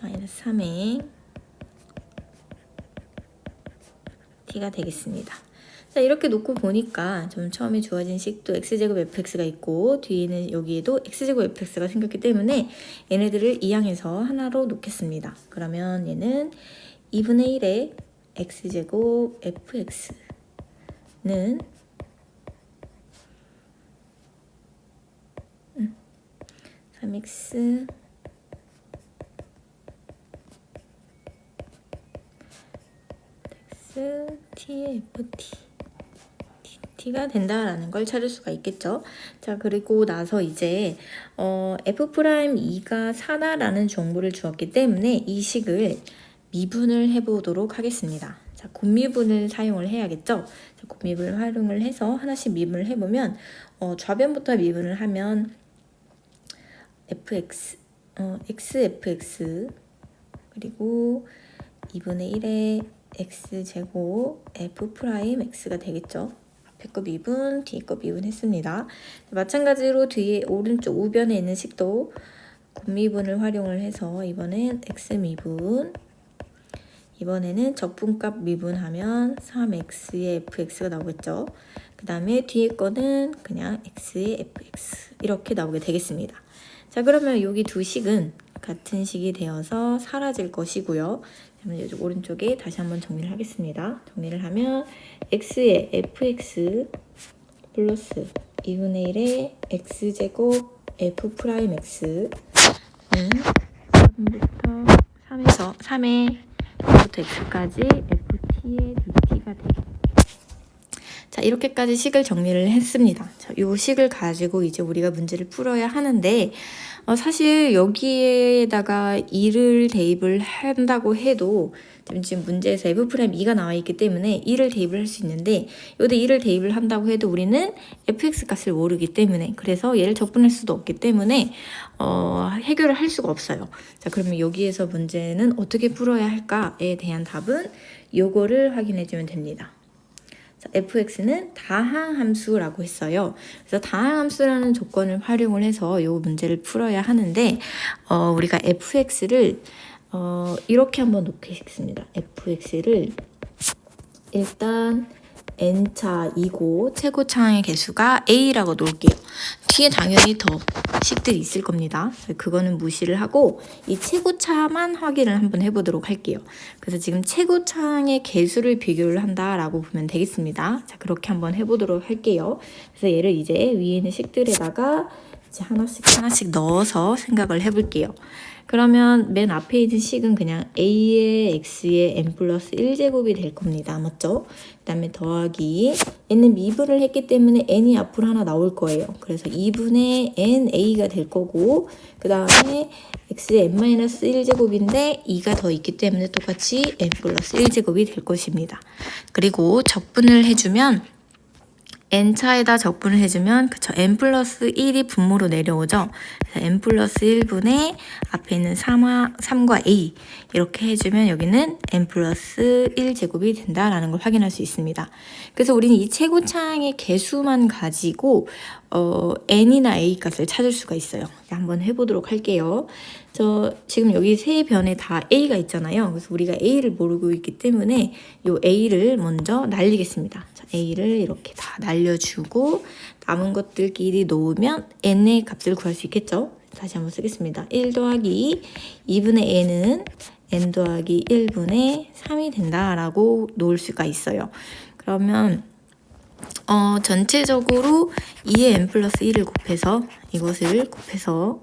[SPEAKER 2] 마이너스 3의 t가 되겠습니다. 자, 이렇게 놓고 보니까 좀 처음에 주어진 식도 x제곱 fx가 있고 뒤에는 여기에도 x제곱 fx가 생겼기 때문에 얘네들을 이항해서 하나로 놓겠습니다. 그러면 얘는 2분의 1의 x제곱 fx는 3x t의 ft가 된다라는 걸 찾을 수가 있겠죠. 자, 그리고 나서 이제 f'2가 4다라는 정보를 주었기 때문에 이 식을 미분을 해보도록 하겠습니다. 자, 곱미분을 사용을 해야겠죠. 자, 곱미분을 활용을 해서 하나씩 미분을 해보면 좌변부터 미분을 하면 xfx 그리고 2분의 1의 x제곱 f 프라임 x가 되겠죠. 앞에 거 미분, 뒤에 거 미분했습니다. 마찬가지로 뒤에 오른쪽 우변에 있는 식도 곱미분을 활용을 해서 이번엔 x 미분, 이번에는 적분값 미분하면 3x의 fx가 나오겠죠. 그 다음에 뒤에 거는 그냥 x의 fx 이렇게 나오게 되겠습니다. 자, 그러면 여기 두 식은 같은 식이 되어서 사라질 것이고요. 그러면 이쪽 오른쪽에 다시 한번 정리를 하겠습니다. 정리를 하면 x의 fx 플러스 2분의 1의 x제곱 f 프라임 x는 3부터 3에서 3의 1부터 x까지 ft의 dt가 되고, 자, 이렇게까지 식을 정리를 했습니다. 자, 이 식을 가지고 이제 우리가 문제를 풀어야 하는데 사실 여기에다가 2를 대입을 한다고 해도 지금 문제에서 f'2가 나와 있기 때문에 2를 대입을 할 수 있는데 여기다 2를 대입을 한다고 해도 우리는 fx 값을 모르기 때문에, 그래서 얘를 적분할 수도 없기 때문에 해결을 할 수가 없어요. 자, 그러면 여기에서 문제는 어떻게 풀어야 할까에 대한 답은 요거를 확인해 주면 됩니다. 자, fx는 다항함수라고 했어요. 그래서 다항함수라는 조건을 활용을 해서 이 문제를 풀어야 하는데 우리가 fx를 이렇게 한번 놓겠습니다. fx를 일단 n차이고 최고차항의 개수가 a라고 놓을게요. 뒤에 당연히 더 식들이 있을 겁니다. 그거는 무시를 하고 이 최고차만 확인을 한번 해보도록 할게요. 그래서 지금 최고차항의 개수를 비교를 한다라고 보면 되겠습니다. 자, 그렇게 한번 해보도록 할게요. 그래서 얘를 이제 위에 있는 식들에다가 이제 하나씩 넣어서 생각을 해볼게요. 그러면 맨 앞에 있는 식은 그냥 a의 x의 n 플러스 1제곱이 될 겁니다. 맞죠? 그 다음에 더하기 얘는 미분을 했기 때문에 n이 앞으로 하나 나올 거예요. 그래서 2분의 n a가 될 거고, 그 다음에 x의 n-1제곱인데 2가 더 있기 때문에 똑같이 n 플러스 1제곱이 될 것입니다. 그리고 적분을 해주면 n차에다 적분을 해주면 그쵸, n 플러스 1이 분모로 내려오죠. 그래서 n 플러스 1분의 앞에 있는 3과 a 이렇게 해주면 여기는 n 플러스 1제곱이 된다라는 걸 확인할 수 있습니다. 그래서 우리는 이 최고차항의 개수만 가지고 n이나 a 값을 찾을 수가 있어요. 한번 해보도록 할게요. 지금 여기 세 변에 다 a가 있잖아요. 그래서 우리가 a를 모르고 있기 때문에 이 a를 먼저 날리겠습니다. 자, a를 이렇게 다 날려주고 남은 것들끼리 놓으면 n의 값을 구할 수 있겠죠. 다시 한번 쓰겠습니다. 1 더하기 2분의 n은 n 더하기 1분의 3이 된다라고 놓을 수가 있어요. 그러면 전체적으로 2의 n 플러스 1을 곱해서 이것을 곱해서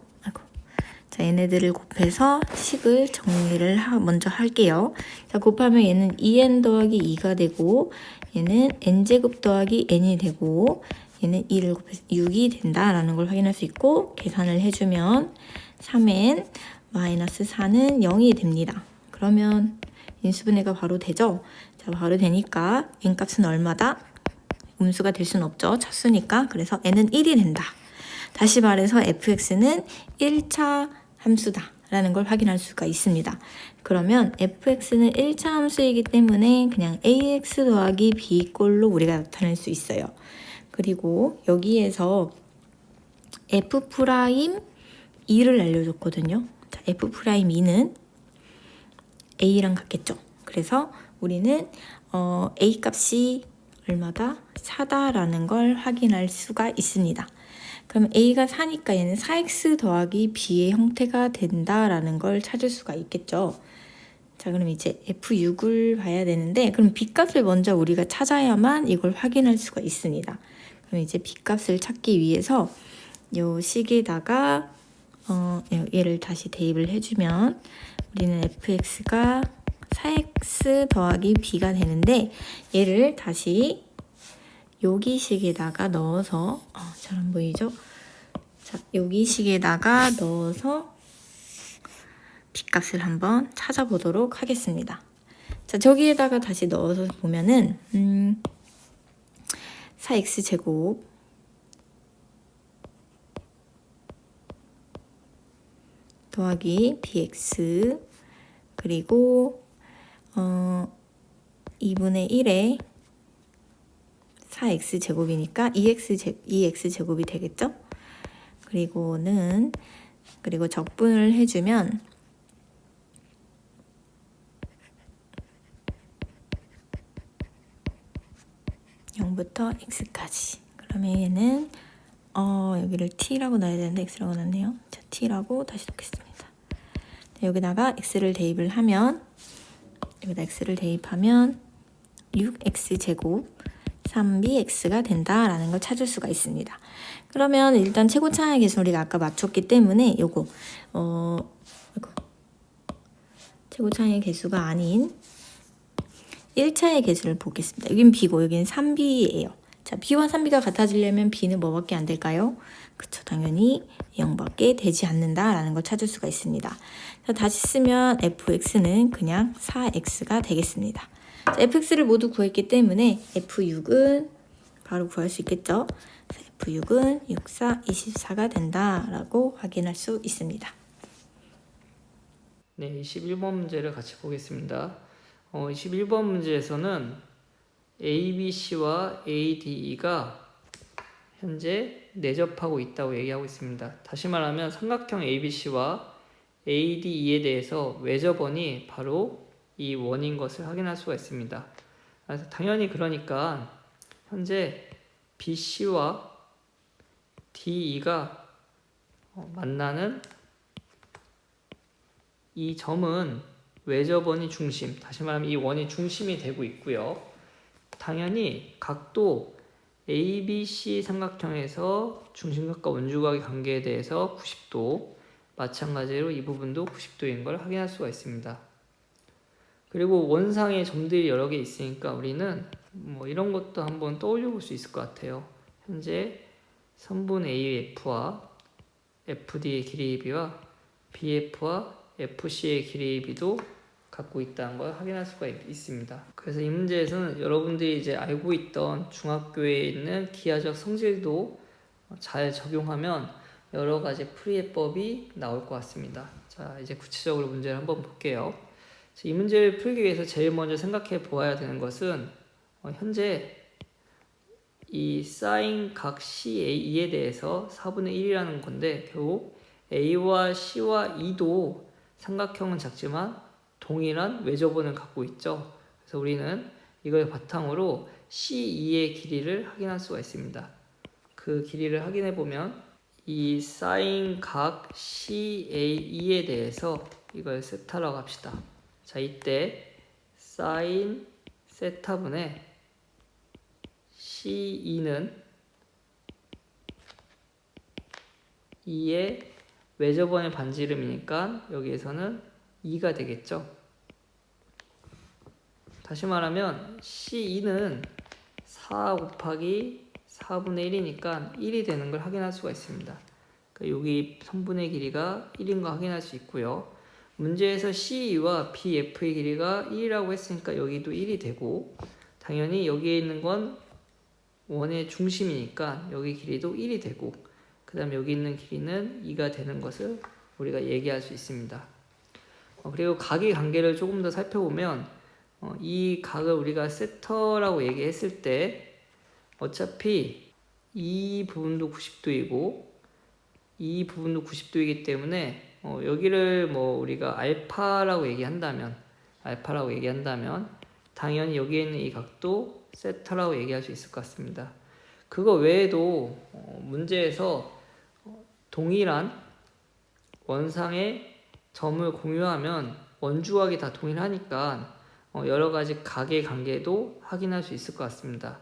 [SPEAKER 2] 자, 얘네들을 곱해서 식을 정리를 먼저 할게요. 자, 곱하면 얘는 2n 더하기 2가 되고 얘는 n제곱 더하기 n이 되고 얘는 2를 곱해서 6이 된다라는 걸 확인할 수 있고, 계산을 해주면 3n 마이너스 4는 0이 됩니다. 그러면 인수분해가 바로 되죠? 자, 바로 되니까 n값은 얼마다? 음수가 될 수는 없죠. 차수니까. 그래서 n은 1이 된다. 다시 말해서 fx는 1차 함수다 라는 걸 확인할 수가 있습니다. 그러면 fx는 1차 함수이기 때문에 그냥 ax 더하기 b 꼴로 우리가 나타낼 수 있어요. 그리고 여기에서 f'2를 알려줬거든요. 자, f'2는 a랑 같겠죠. 그래서 우리는 a 값이 얼마다? 4다라는 걸 확인할 수가 있습니다. 그럼 a가 4니까 얘는 4x 더하기 b의 형태가 된다라는 걸 찾을 수가 있겠죠. 자, 그럼 이제 f6을 봐야 되는데, 그럼 b값을 먼저 우리가 찾아야만 이걸 확인할 수가 있습니다. 그럼 이제 b값을 찾기 위해서 요 식에다가 얘를 다시 대입을 해주면 우리는 fx가 4x 더하기 b가 되는데, 얘를 다시 여기 식에다가 넣어서 잘 안 보이죠? 자, 여기 식에다가 넣어서 b값을 한번 찾아보도록 하겠습니다. 자, 저기에다가 다시 넣어서 보면은 4x 제곱 더하기 bx 그리고 2분의 1에 4x 제곱이니까 2x 제곱이 되겠죠? 그리고 적분을 해주면 0부터 x까지. 그러면 얘는 여기를 t라고 넣어야 되는데 x라고 넣었네요. 자, t라고 다시 넣겠습니다. 여기다가 x를 대입을 하면 6x 제곱 3bx가 된다라는 걸 찾을 수가 있습니다. 그러면 일단 최고차항의 개수는 우리가 아까 맞췄기 때문에 최고차항의 개수가 아닌 1차의 개수를 보겠습니다. 여긴 b고 여기는 3b예요. 자, b와 3b가 같아지려면 b는 뭐밖에 안 될까요? 그쵸, 당연히 0밖에 되지 않는다라는 걸 찾을 수가 있습니다. 자, 다시 쓰면 fx는 그냥 4x가 되겠습니다. 자, fx를 모두 구했기 때문에 f6은 바로 구할 수 있겠죠? f6은 6, 4, 24가 된다라고 확인할 수 있습니다.
[SPEAKER 1] 네, 21번 문제를 같이 보겠습니다. 21번 문제에서는 ABC와 ADE가 현재 내접하고 있다고 얘기하고 있습니다. 다시 말하면 삼각형 ABC와 ADE에 대해서 외접원이 바로 이 원인 것을 확인할 수가 있습니다. 그래서 당연히 그러니까 현재 BC와 DE가 만나는 이 점은 외접원이 중심, 다시 말하면 이 원이 중심이 되고 있고요. 당연히 각도 ABC 삼각형에서 중심각과 원주각의 관계에 대해서 90도, 마찬가지로 이 부분도 90도인 걸 확인할 수가 있습니다. 그리고 원상의 점들이 여러 개 있으니까 우리는 뭐 이런 것도 한번 떠올려 볼 수 있을 것 같아요. 현재 선분 AF와 FD의 길이의 비와 BF와 FC의 길이의 비도 갖고 있다는 걸 확인할 수가 있습니다. 그래서 이 문제에서는 여러분들이 이제 알고 있던 중학교에 있는 기하적 성질도 잘 적용하면 여러 가지 풀이해법이 나올 것 같습니다. 자, 이제 구체적으로 문제를 한번 볼게요. 이 문제를 풀기 위해서 제일 먼저 생각해 보아야 되는 것은 현재 이 사인 각 CAE에 대해서 4분의 1이라는 건데 결국 A와 C와 E도 삼각형은 작지만 동일한 외접원을 갖고 있죠. 그래서 우리는 이걸 바탕으로 CE의 길이를 확인할 수가 있습니다. 그 길이를 확인해 보면 이 사인 각 CAE에 대해서 이걸 세타라고 합시다. 자, 이때 사인 세타분의 CE는 2의 외접원의 반지름이니까 여기에서는 2가 되겠죠. 다시 말하면 CE는 4 곱하기 4분의 1이니까 1이 되는 걸 확인할 수가 있습니다. 그러니까 여기 선분의 길이가 1인 거 확인할 수 있고요. 문제에서 CE와 BF의 길이가 1이라고 했으니까 여기도 1이 되고 당연히 여기에 있는 건 원의 중심이니까 여기 길이도 1이 되고 그 다음 여기 있는 길이는 2가 되는 것을 우리가 얘기할 수 있습니다. 그리고 각의 관계를 조금 더 살펴보면 이 각을 우리가 세터라고 얘기했을 때 어차피 이 부분도 90도이고 이 부분도 90도이기 때문에 여기를 뭐 우리가 알파라고 얘기한다면 당연히 여기에 있는 이 각도 세타라고 얘기할 수 있을 것 같습니다. 그거 외에도 문제에서 동일한 원상의 점을 공유하면 원주각이 다 동일하니까 여러 가지 각의 관계도 확인할 수 있을 것 같습니다.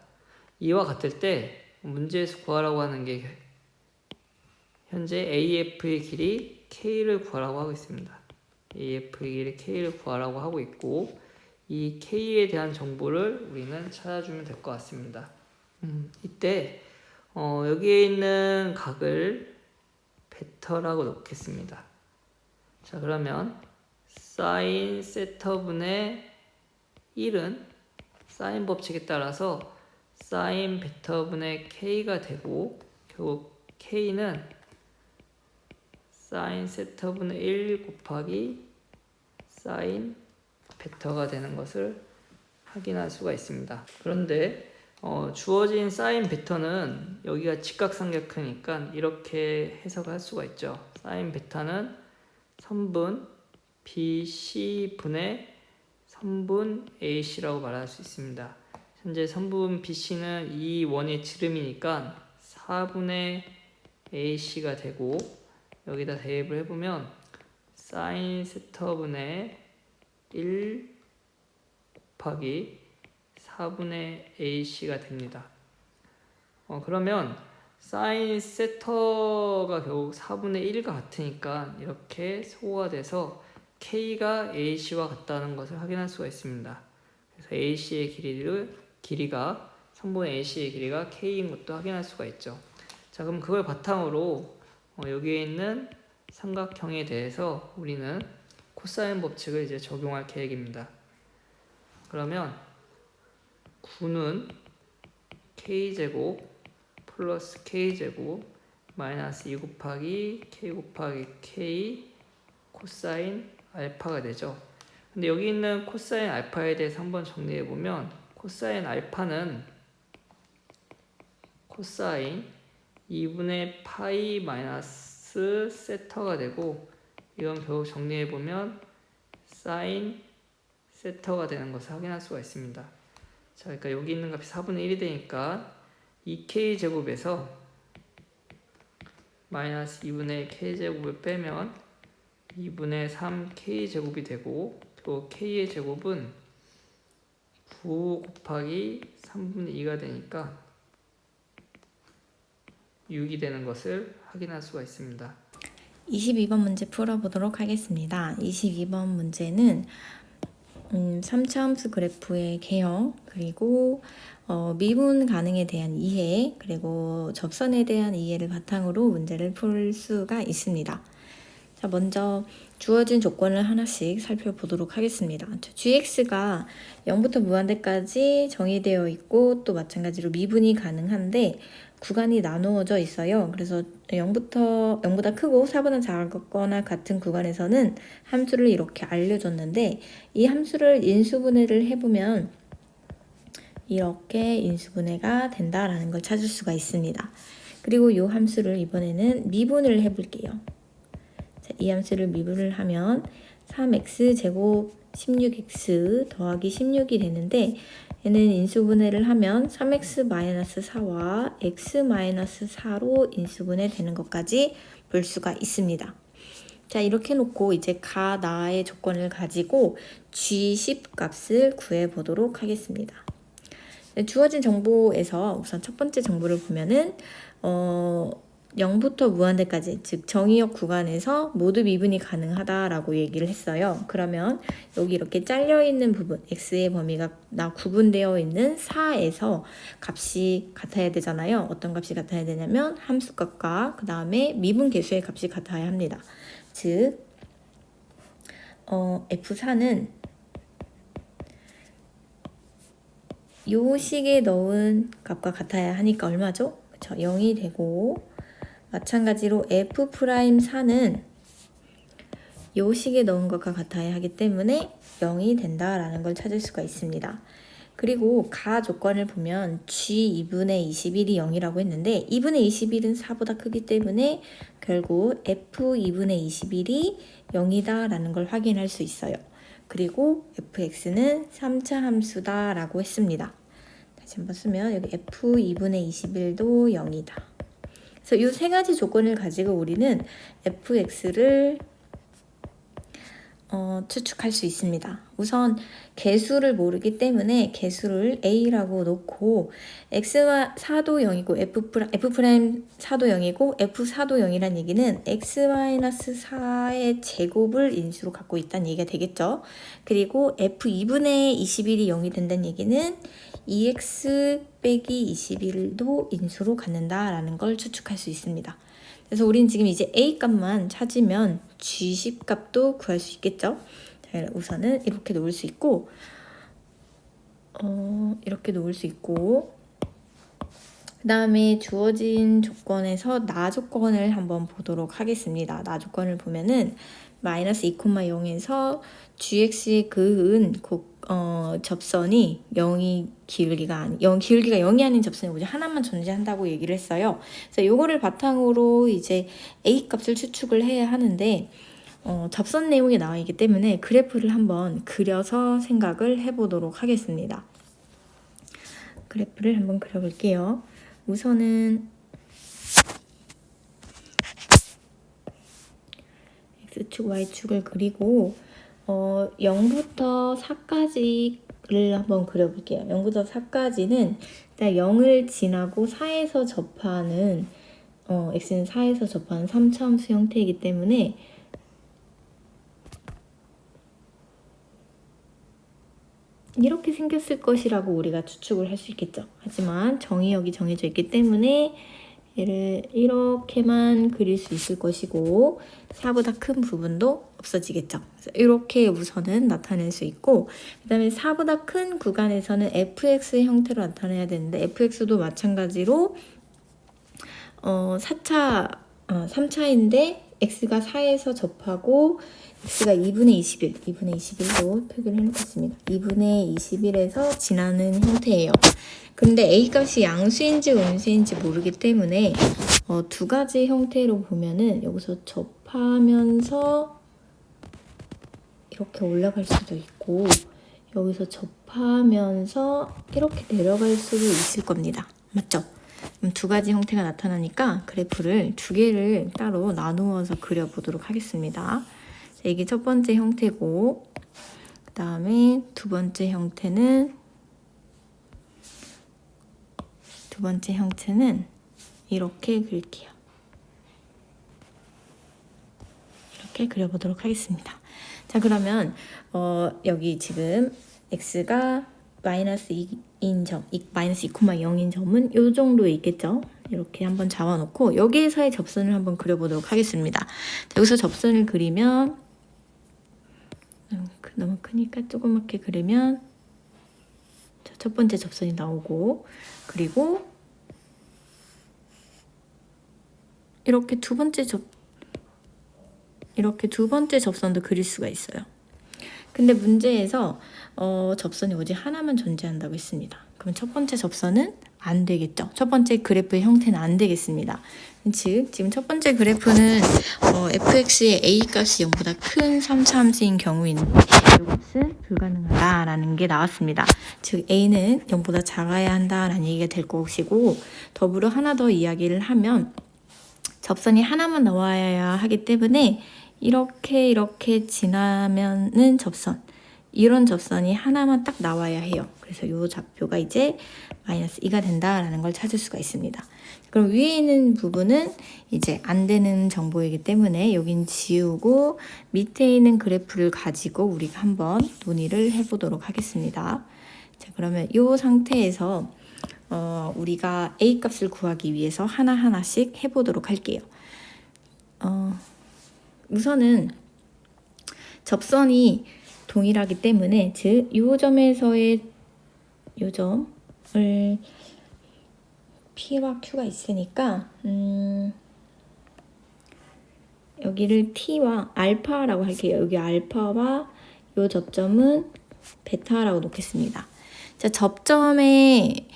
[SPEAKER 1] 이와 같을 때 문제에서 구하라고 하는 게 현재 AF의 길이 K를 구하라고 하고 있습니다. AF의 길이 K를 구하라고 하고 있고 이 K에 대한 정보를 우리는 찾아주면 될 것 같습니다. 이때 여기에 있는 각을 베터라고 놓겠습니다. 자, 그러면 사인 세터분의 1은 사인 법칙에 따라서 사인 베터분의 K가 되고 결국 K는 사인 세터분의 1 곱하기 사인 벡터가 되는 것을 확인할 수가 있습니다. 그런데 주어진 사인 벡터는 여기가 직각삼각형이니까 이렇게 해석할 수가 있죠. 사인 벡터는 선분 BC분의 선분 AC라고 말할 수 있습니다. 현재 선분 BC는 이 원의 지름이니까 4분의 AC가 되고, 여기다 대입을 해보면 사인 세터분의 1 곱하기 4분의 AC가 됩니다. 그러면 사인 세터가 결국 4분의 1과 같으니까 이렇게 소거가 돼서 K가 AC와 같다는 것을 확인할 수가 있습니다. 그래서 AC의 길이가 선분 AC의 길이가 K인 것도 확인할 수가 있죠. 자, 그럼 그걸 바탕으로 여기에 있는 삼각형에 대해서 우리는 코사인 법칙을 이제 적용할 계획입니다. 그러면 9는 K제곱 플러스 K제곱 마이너스 2 곱하기 K 코사인 알파가 되죠. 근데 여기 있는 코사인 알파에 대해서 한번 정리해 보면, 코사인 알파는 코사인 2분의 파이 마이너스 세터가 되고, 이건 결국 정리해 보면 사인 세터가 되는 것을 확인할 수가 있습니다. 자, 그러니까 여기 있는 값이 4분의 1이 되니까 2K 제곱에서 마이너스 2분의 K 제곱을 빼면 2분의 3K 제곱이 되고, 또 K의 제곱은 9 곱하기 3분의 2가 되니까 6이 되는 것을 확인할 수가 있습니다.
[SPEAKER 2] 22번 문제 풀어보도록 하겠습니다. 22번 문제는 3차 함수 그래프의 개형, 그리고 미분 가능에 대한 이해, 그리고 접선에 대한 이해를 바탕으로 문제를 풀 수가 있습니다. 자, 먼저 주어진 조건을 하나씩 살펴보도록 하겠습니다. gx가 0부터 무한대까지 정의되어 있고, 또 마찬가지로 미분이 가능한데 구간이 나누어져 있어요. 그래서 0보다 크고 4보다 작거나 같은 구간에서는 함수를 이렇게 알려줬는데, 이 함수를 인수분해를 해보면 이렇게 인수분해가 된다라는 걸 찾을 수가 있습니다. 그리고 이 함수를 이번에는 미분을 해볼게요. 자, 이 함수를 미분을 하면 3x 제곱 16x 더하기 16이 되는데, 얘는 인수분해를 하면 3x-4와 x-4로 인수분해 되는 것까지 볼 수가 있습니다. 자, 이렇게 놓고 이제 가, 나의 조건을 가지고 g10 값을 구해 보도록 하겠습니다. 주어진 정보에서 우선 첫 번째 정보를 보면은 0부터 무한대까지, 즉 정의역 구간에서 모두 미분이 가능하다라고 얘기를 했어요. 그러면 여기 이렇게 잘려있는 부분, x의 범위가 구분되어 있는 4에서 값이 같아야 되잖아요. 어떤 값이 같아야 되냐면 함수값과 그 다음에 미분 계수의 값이 같아야 합니다. 즉 F4는 요 식에 넣은 값과 같아야 하니까 얼마죠? 그쵸, 0이 되고, 마찬가지로 F'4는 요 식에 넣은 것과 같아야 하기 때문에 0이 된다라는 걸 찾을 수가 있습니다. 그리고 가 조건을 보면 G2분의 21이 0이라고 했는데 2분의 21은 4보다 크기 때문에 결국 F2분의 21이 0이다라는 걸 확인할 수 있어요. 그리고 fx는 3차 함수다라고 했습니다. 다시 한번 쓰면 여기 F2분의 21도 0이다. 그래서 이 세 가지 조건을 가지고 우리는 fx를 추측할 수 있습니다. 우선 개수를 모르기 때문에 개수를 a라고 놓고 x와 4도 0이고 f'4도 0이고 f4도 0이란 얘기는 x-4의 제곱을 인수로 갖고 있다는 얘기가 되겠죠. 그리고 f2분의 21이 0이 된다는 얘기는 2x 빼기 21도 인수로 갖는다라는 걸 추측할 수 있습니다. 그래서 우리는 지금 이제 a 값만 찾으면 g10 값도 구할 수 있겠죠. 자, 우선은 이렇게 놓을 수 있고, 그 다음에 주어진 조건에서 나 조건을 한번 보도록 하겠습니다. 나 조건을 보면은 마이너스 2,0에서 gx에 그은 접선이 0이 기울기가 0이 아닌 접선이 오직 하나만 존재한다고 얘기를 했어요. 그래서 요거를 바탕으로 이제 a 값을 추측을 해야 하는데 접선 내용이 나와 있기 때문에 그래프를 한번 그려서 생각을 해보도록 하겠습니다. 그래프를 한번 그려볼게요. 우선은 x축, y축을 그리고 0부터 4까지를 한번 그려볼게요. 0부터 4까지는 일단 0을 지나고 4에서 접하는 x는 4에서 접하는 3차함수 형태이기 때문에 이렇게 생겼을 것이라고 우리가 추측을 할 수 있겠죠. 하지만 정의역이 정해져 있기 때문에 얘를 이렇게만 그릴 수 있을 것이고 4보다 큰 부분도 없어지겠죠. 그래서 이렇게 우선은 나타낼 수 있고 그 다음에 4보다 큰 구간에서는 fx 형태로 나타내야 되는데 fx도 마찬가지로 3차인데 x가 4에서 접하고 x가 2분의 21로 표기를 해놓겠습니다. 2분의 21에서 지나는 형태예요. 근데 a 값이 양수인지 음수인지 모르기 때문에 두 가지 형태로 보면은 여기서 접하면서 이렇게 올라갈 수도 있고 여기서 접하면서 이렇게 내려갈 수도 있을 겁니다. 맞죠? 그럼 두 가지 형태가 나타나니까 그래프를 두 개를 따로 나누어서 그려보도록 하겠습니다. 자, 이게 첫 번째 형태고 그 다음에 두 번째 형태는 이렇게 그릴게요. 이렇게 그려보도록 하겠습니다. 자, 그러면 여기 지금 x가 마이너스 2인 점, 마이너스 2,0인 점은 이 정도에 있겠죠? 이렇게 한번 잡아놓고 여기에서의 접선을 한번 그려보도록 하겠습니다. 자, 여기서 접선을 그리면 너무 크니까 조그맣게 그리면 자, 첫 번째 접선이 나오고 그리고 이렇게 두 번째 접선도 그릴 수가 있어요. 근데 문제에서 접선이 오직 하나만 존재한다고 했습니다. 그럼 첫 번째 접선은 안 되겠죠. 첫 번째 그래프의 형태는 안 되겠습니다. 즉 지금 첫 번째 그래프는 fx의 a 값이 0보다 큰 3차 함수인 경우인데 이것은 불가능하다라는 게 나왔습니다. 즉 a는 0보다 작아야 한다라는 얘기가 될 것이고 더불어 하나 더 이야기를 하면 접선이 하나만 나와야 하기 때문에 이렇게 지나면은 이런 접선이 하나만 딱 나와야 해요. 그래서 이 좌표가 이제 마이너스 2가 된다라는 걸 찾을 수가 있습니다. 그럼 위에 있는 부분은 이제 안 되는 정보이기 때문에 여긴 지우고 밑에 있는 그래프를 가지고 우리가 한번 논의를 해보도록 하겠습니다. 자, 그러면 이 상태에서 우리가 a 값을 구하기 위해서 하나하나씩 해보도록 할게요. 우선은 접선이 동일하기 때문에 즉 이 점에서의 이 점을 P와 Q가 있으니까 여기를 T와 알파라고 할게요. 여기 알파와 이 접점은 베타라고 놓겠습니다. 자, 접점의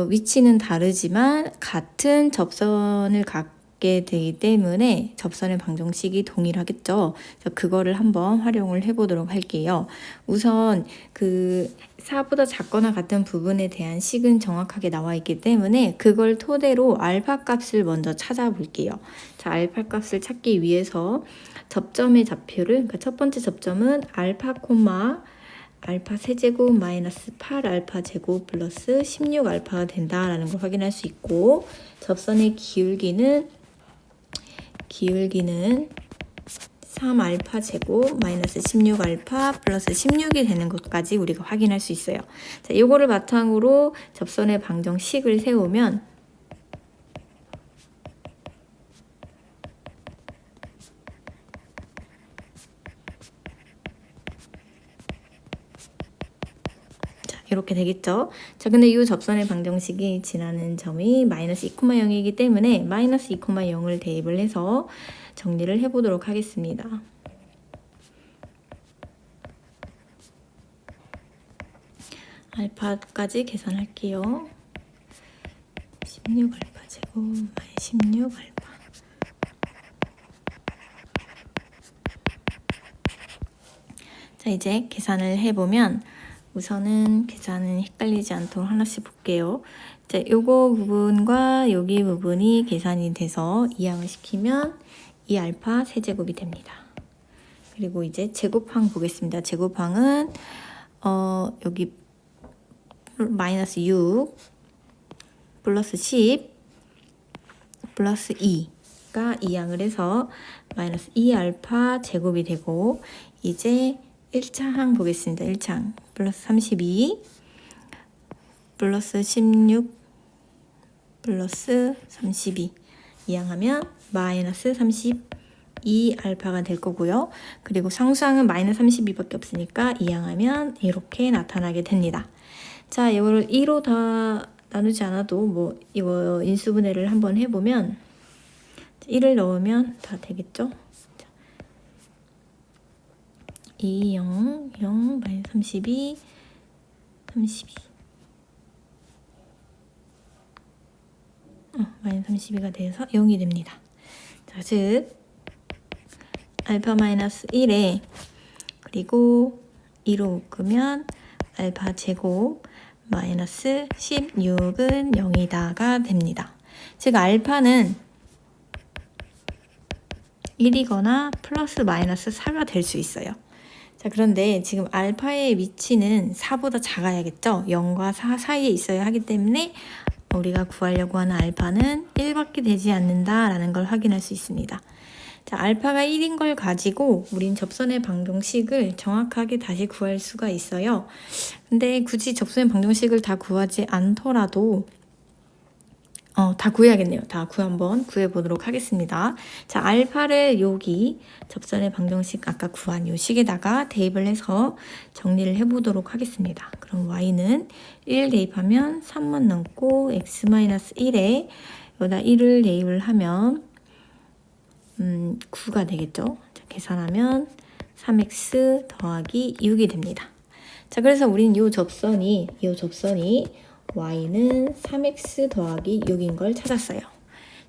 [SPEAKER 2] 위치는 다르지만 같은 접선을 갖게 되기 때문에 접선의 방정식이 동일하겠죠. 그거를 한번 활용을 해보도록 할게요. 우선 그 4보다 작거나 같은 부분에 대한 식은 정확하게 나와 있기 때문에 그걸 토대로 알파 값을 먼저 찾아볼게요. 자, 알파 값을 찾기 위해서 접점의 좌표를, 그러니까 첫 번째 접점은 알파 세제곱 마이너스 8알파 제곱 플러스 16알파가 된다라는 걸 확인할 수 있고 접선의 기울기는 3알파 제곱 마이너스 16알파 플러스 16이 되는 것까지 우리가 확인할 수 있어요. 자, 이거를 바탕으로 접선의 방정식을 세우면 이렇게 되겠죠. 자, 근데 이 접선의 방정식이 지나는 점이 마이너스 2,0이기 때문에 마이너스 2,0을 대입을 해서 정리를 해보도록 하겠습니다. 알파까지 계산할게요. 16알파 제곱 마이너스 16알파. 자, 이제 계산을 해보면 우선은 계산은 헷갈리지 않도록 하나씩 볼게요. 자, 요거 부분과 여기 부분이 계산이 돼서 이항을 시키면 2알파 세제곱이 됩니다. 그리고 이제 제곱항 보겠습니다. 제곱항은 여기 마이너스 6 플러스 10 플러스 2가 이항을 해서 마이너스 2알파 제곱이 되고, 이제 1차항 보겠습니다. 1차항 플러스 32 플러스 16 플러스 32 이항하면 마이너스 32알파가 될 거고요. 그리고 상수항은 마이너스 32밖에 없으니까 이항하면 이렇게 나타나게 됩니다. 자, 이거를 2로 다 나누지 않아도 뭐 이거 인수분해를 한번 해보면 1을 넣으면 다 되겠죠? 2, 0, 0, 마이너스 32, 32. 마이너스 32가 돼서 0이 됩니다. 자, 즉 알파 마이너스 1에 그리고 2로 묶으면 알파 제곱 마이너스 16은 0이다가 됩니다. 즉 알파는 1이거나 플러스 마이너스 4가 될 수 있어요. 자, 그런데 지금 알파의 위치는 4보다 작아야겠죠? 0과 4 사이에 있어야 하기 때문에 우리가 구하려고 하는 알파는 1밖에 되지 않는다라는 걸 확인할 수 있습니다. 자, 알파가 1인 걸 가지고 우린 접선의 방정식을 정확하게 다시 구할 수가 있어요. 근데 굳이 접선의 방정식을 다 구하지 않더라도 다 구해야겠네요. 다 한번 구해보도록 하겠습니다. 자, 알파를 여기 접선의 방정식 아까 구한 요 식에다가 대입을 해서 정리를 해보도록 하겠습니다. 그럼 y는 1 대입하면 3만 남고 x-1에 여기다 1을 대입을 하면 9가 되겠죠. 자, 계산하면 3x 더하기 6이 됩니다. 자, 그래서 우린 이 접선이 y는 3x 더하기 6인 걸 찾았어요.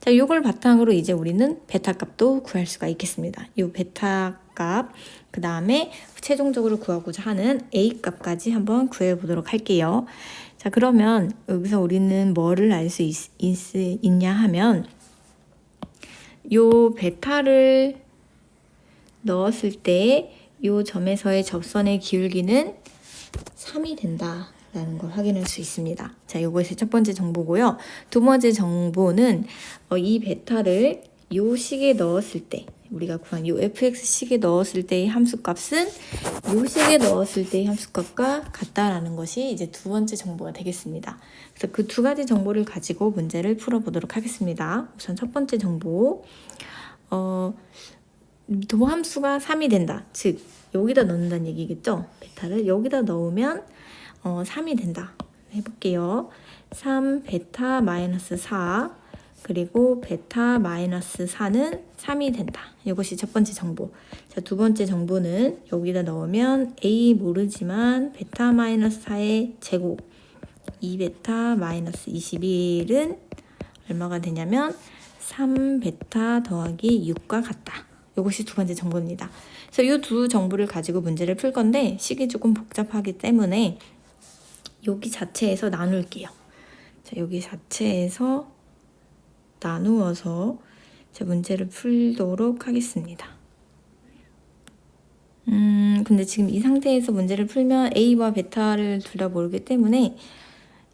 [SPEAKER 2] 자, 이걸 바탕으로 이제 우리는 베타 값도 구할 수가 있겠습니다. 이 베타 값, 그 다음에 최종적으로 구하고자 하는 a 값까지 한번 구해보도록 할게요. 자, 그러면 여기서 우리는 뭐를 알 수 있냐 하면 요 베타를 넣었을 때 요 점에서의 접선의 기울기는 3이 된다라는 걸 확인할 수 있습니다. 자, 요것이 첫 번째 정보고요. 두 번째 정보는 이 베타를 요 식에 넣었을 때, 우리가 구한 요 fx 식에 넣었을 때의 함수값은 요 식에 넣었을 때의 함수값과 같다라는 것이 이제 두 번째 정보가 되겠습니다. 그래서 그 두 가지 정보를 가지고 문제를 풀어보도록 하겠습니다. 우선 첫 번째 정보, 도함수가 3이 된다. 즉 여기다 넣는다는 얘기겠죠. 베타를 여기다 넣으면 3이 된다. 해볼게요. 3 베타 마이너스 4 그리고 베타 마이너스 4는 3이 된다. 이것이 첫 번째 정보. 자, 두 번째 정보는 여기다 넣으면 a 모르지만 베타 마이너스 4의 제곱 2베타 마이너스 21은 얼마가 되냐면 3베타 더하기 6과 같다. 이것이 두 번째 정보입니다. 그래서 이 두 정보를 가지고 문제를 풀 건데 식이 조금 복잡하기 때문에 여기 자체에서 나눌게요. 자, 여기 자체에서 나누어서 제 문제를 풀도록 하겠습니다. 근데 지금 이 상태에서 문제를 풀면 A와 베타를 둘 다 모르기 때문에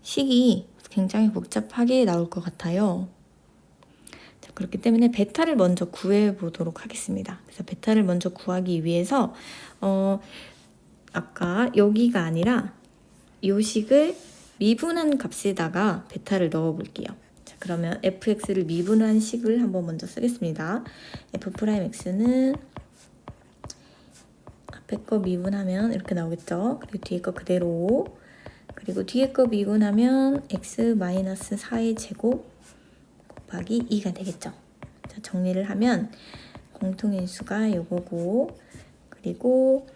[SPEAKER 2] 식이 굉장히 복잡하게 나올 것 같아요. 자, 그렇기 때문에 베타를 먼저 구해 보도록 하겠습니다. 그래서 베타를 먼저 구하기 위해서 아까 여기가 아니라 이 식을 미분한 값에다가 베타를 넣어 볼게요. 자, 그러면 fx를 미분한 식을 한번 먼저 쓰겠습니다. f'x는 앞에 거 미분하면 이렇게 나오겠죠. 그리고 뒤에 거 그대로, 그리고 뒤에 거 미분하면 x-4의 제곱 곱하기 2가 되겠죠. 자, 정리를 하면 공통인수가 요거고, 그리고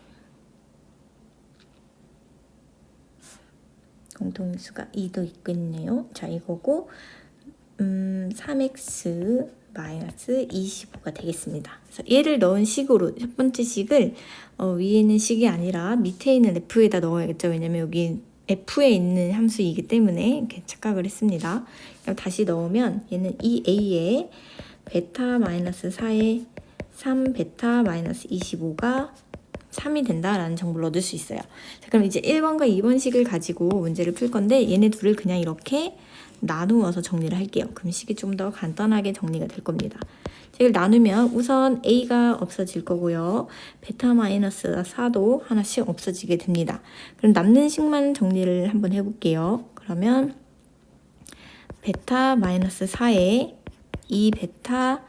[SPEAKER 2] 공통인수가 2도 있겠네요. 자, 이거고 3x 25가 되겠습니다. 그래서 얘를 넣은 식으로 첫 번째 식을 위에 있는 식이 아니라 밑에 있는 f에다 넣어야겠죠. 왜냐면 여기 f에 있는 함수이기 때문에 이렇게 착각을 했습니다. 그럼 다시 넣으면 얘는 2a에 베타 마이너스 4에 3 베타 마이너스 25가 3이 된다라는 정보를 얻을 수 있어요. 자, 그럼 이제 1번과 2번 식을 가지고 문제를 풀 건데 얘네 둘을 그냥 이렇게 나누어서 정리를 할게요. 그럼 식이 좀 더 간단하게 정리가 될 겁니다. 이걸 나누면 우선 a가 없어질 거고요. 베타 마이너스 4도 하나씩 없어지게 됩니다. 그럼 남는 식만 정리를 한번 해볼게요. 그러면 베타 마이너스 4에 2 베타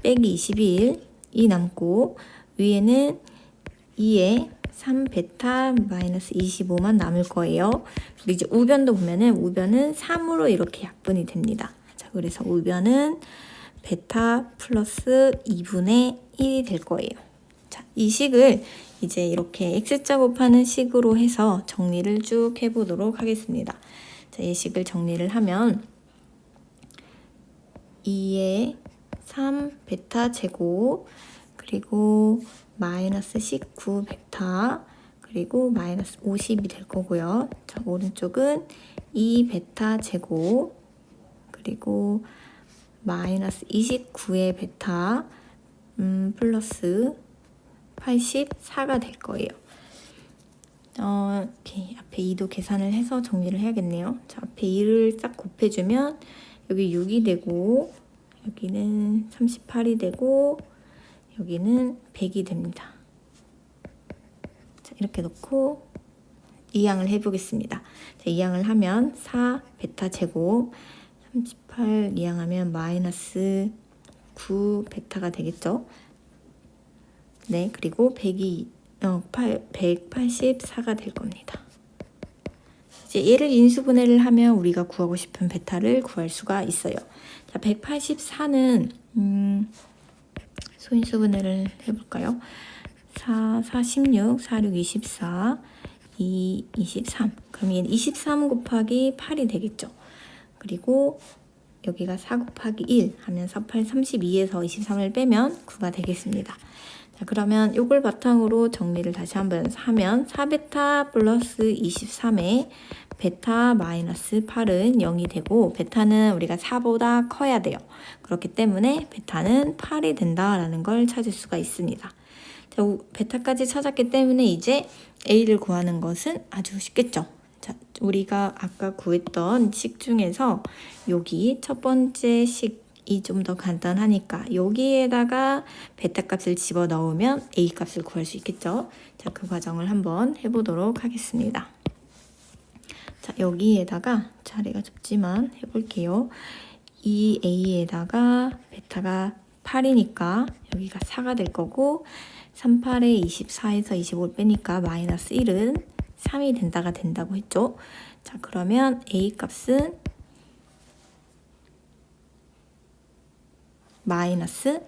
[SPEAKER 2] 빼기 21이 남고 위에는 2에 3 베타 마이너스 25만 남을 거예요. 그리고 이제 우변도 보면은 우변은 3으로 이렇게 약분이 됩니다. 자, 그래서 우변은 베타 플러스 2분의 1이 될 거예요. 자, 이 식을 이제 이렇게 x자 곱하는 식으로 해서 정리를 쭉 해보도록 하겠습니다. 자, 이 식을 정리를 하면 2에 3 베타 제곱 그리고 마이너스 19 베타 그리고 마이너스 50이 될 거고요. 자, 오른쪽은 2 베타 제곱 그리고 마이너스 29의 베타 플러스 84가 될 거예요. 이렇게 앞에 2도 계산을 해서 정리를 해야겠네요. 자, 앞에 2를 싹 곱해주면 여기 6이 되고 여기는 38이 되고 여기는 100이 됩니다. 자, 이렇게 놓고 이항을 해보겠습니다. 자, 이항을 하면 4 베타 제곱 38 이항하면 마이너스 9 베타가 되겠죠. 네, 그리고 184가 될 겁니다. 이제 얘를 인수분해를 하면 우리가 구하고 싶은 베타를 구할 수가 있어요. 자, 184는 소인수분해를 해볼까요? 4, 16, 4, 6, 24, 2, 23. 그럼 얘는 23 곱하기 8이 되겠죠. 그리고 여기가 4 곱하기 1 하면 4, 8, 32에서 23을 빼면 9가 되겠습니다. 자, 그러면 이걸 바탕으로 정리를 다시 한번 하면 4베타 플러스 23에 베타 마이너스 8은 0이 되고 베타는 우리가 4보다 커야 돼요. 그렇기 때문에 베타는 8이 된다라는 걸 찾을 수가 있습니다. 자, 베타까지 찾았기 때문에 이제 A를 구하는 것은 아주 쉽겠죠. 자, 우리가 아까 구했던 식 중에서 여기 첫 번째 식이 좀 더 간단하니까 여기에다가 베타 값을 집어넣으면 A 값을 구할 수 있겠죠. 자, 그 과정을 한번 해보도록 하겠습니다. 자, 여기에다가 자리가 좁지만 해볼게요. 이 A에다가 베타가 8이니까 여기가 4가 될 거고 38에 24에서 25를 빼니까 마이너스 1은 3이 된다고 했죠. 자, 그러면 A 값은 마이너스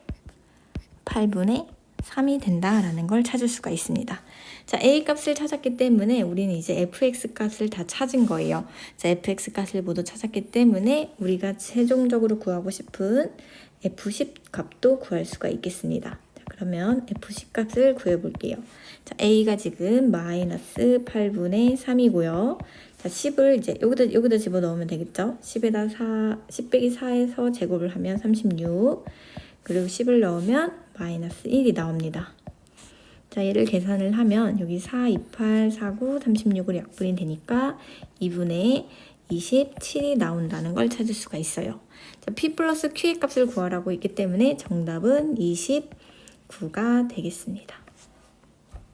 [SPEAKER 2] 8분의 3이 된다라는 걸 찾을 수가 있습니다. 자, A 값을 찾았기 때문에 우리는 이제 fx 값을 다 찾은 거예요. 자, fx 값을 모두 찾았기 때문에 우리가 최종적으로 구하고 싶은 f10 값도 구할 수가 있겠습니다. 자, 그러면 f10 값을 구해볼게요. 자, A가 지금 마이너스 8분의 3이고요. 자, 10을 이제 여기다 집어넣으면 되겠죠. 10에다 10 빼기 4에서 제곱을 하면 36 그리고 10을 넣으면 마이너스 1이 나옵니다. 자, 얘를 계산을 하면 여기 4, 28, 49, 36으로 약분이 되니까 2분의 27이 나온다는 걸 찾을 수가 있어요. 자, P 플러스 Q의 값을 구하라고 했기 때문에 정답은 29가 되겠습니다.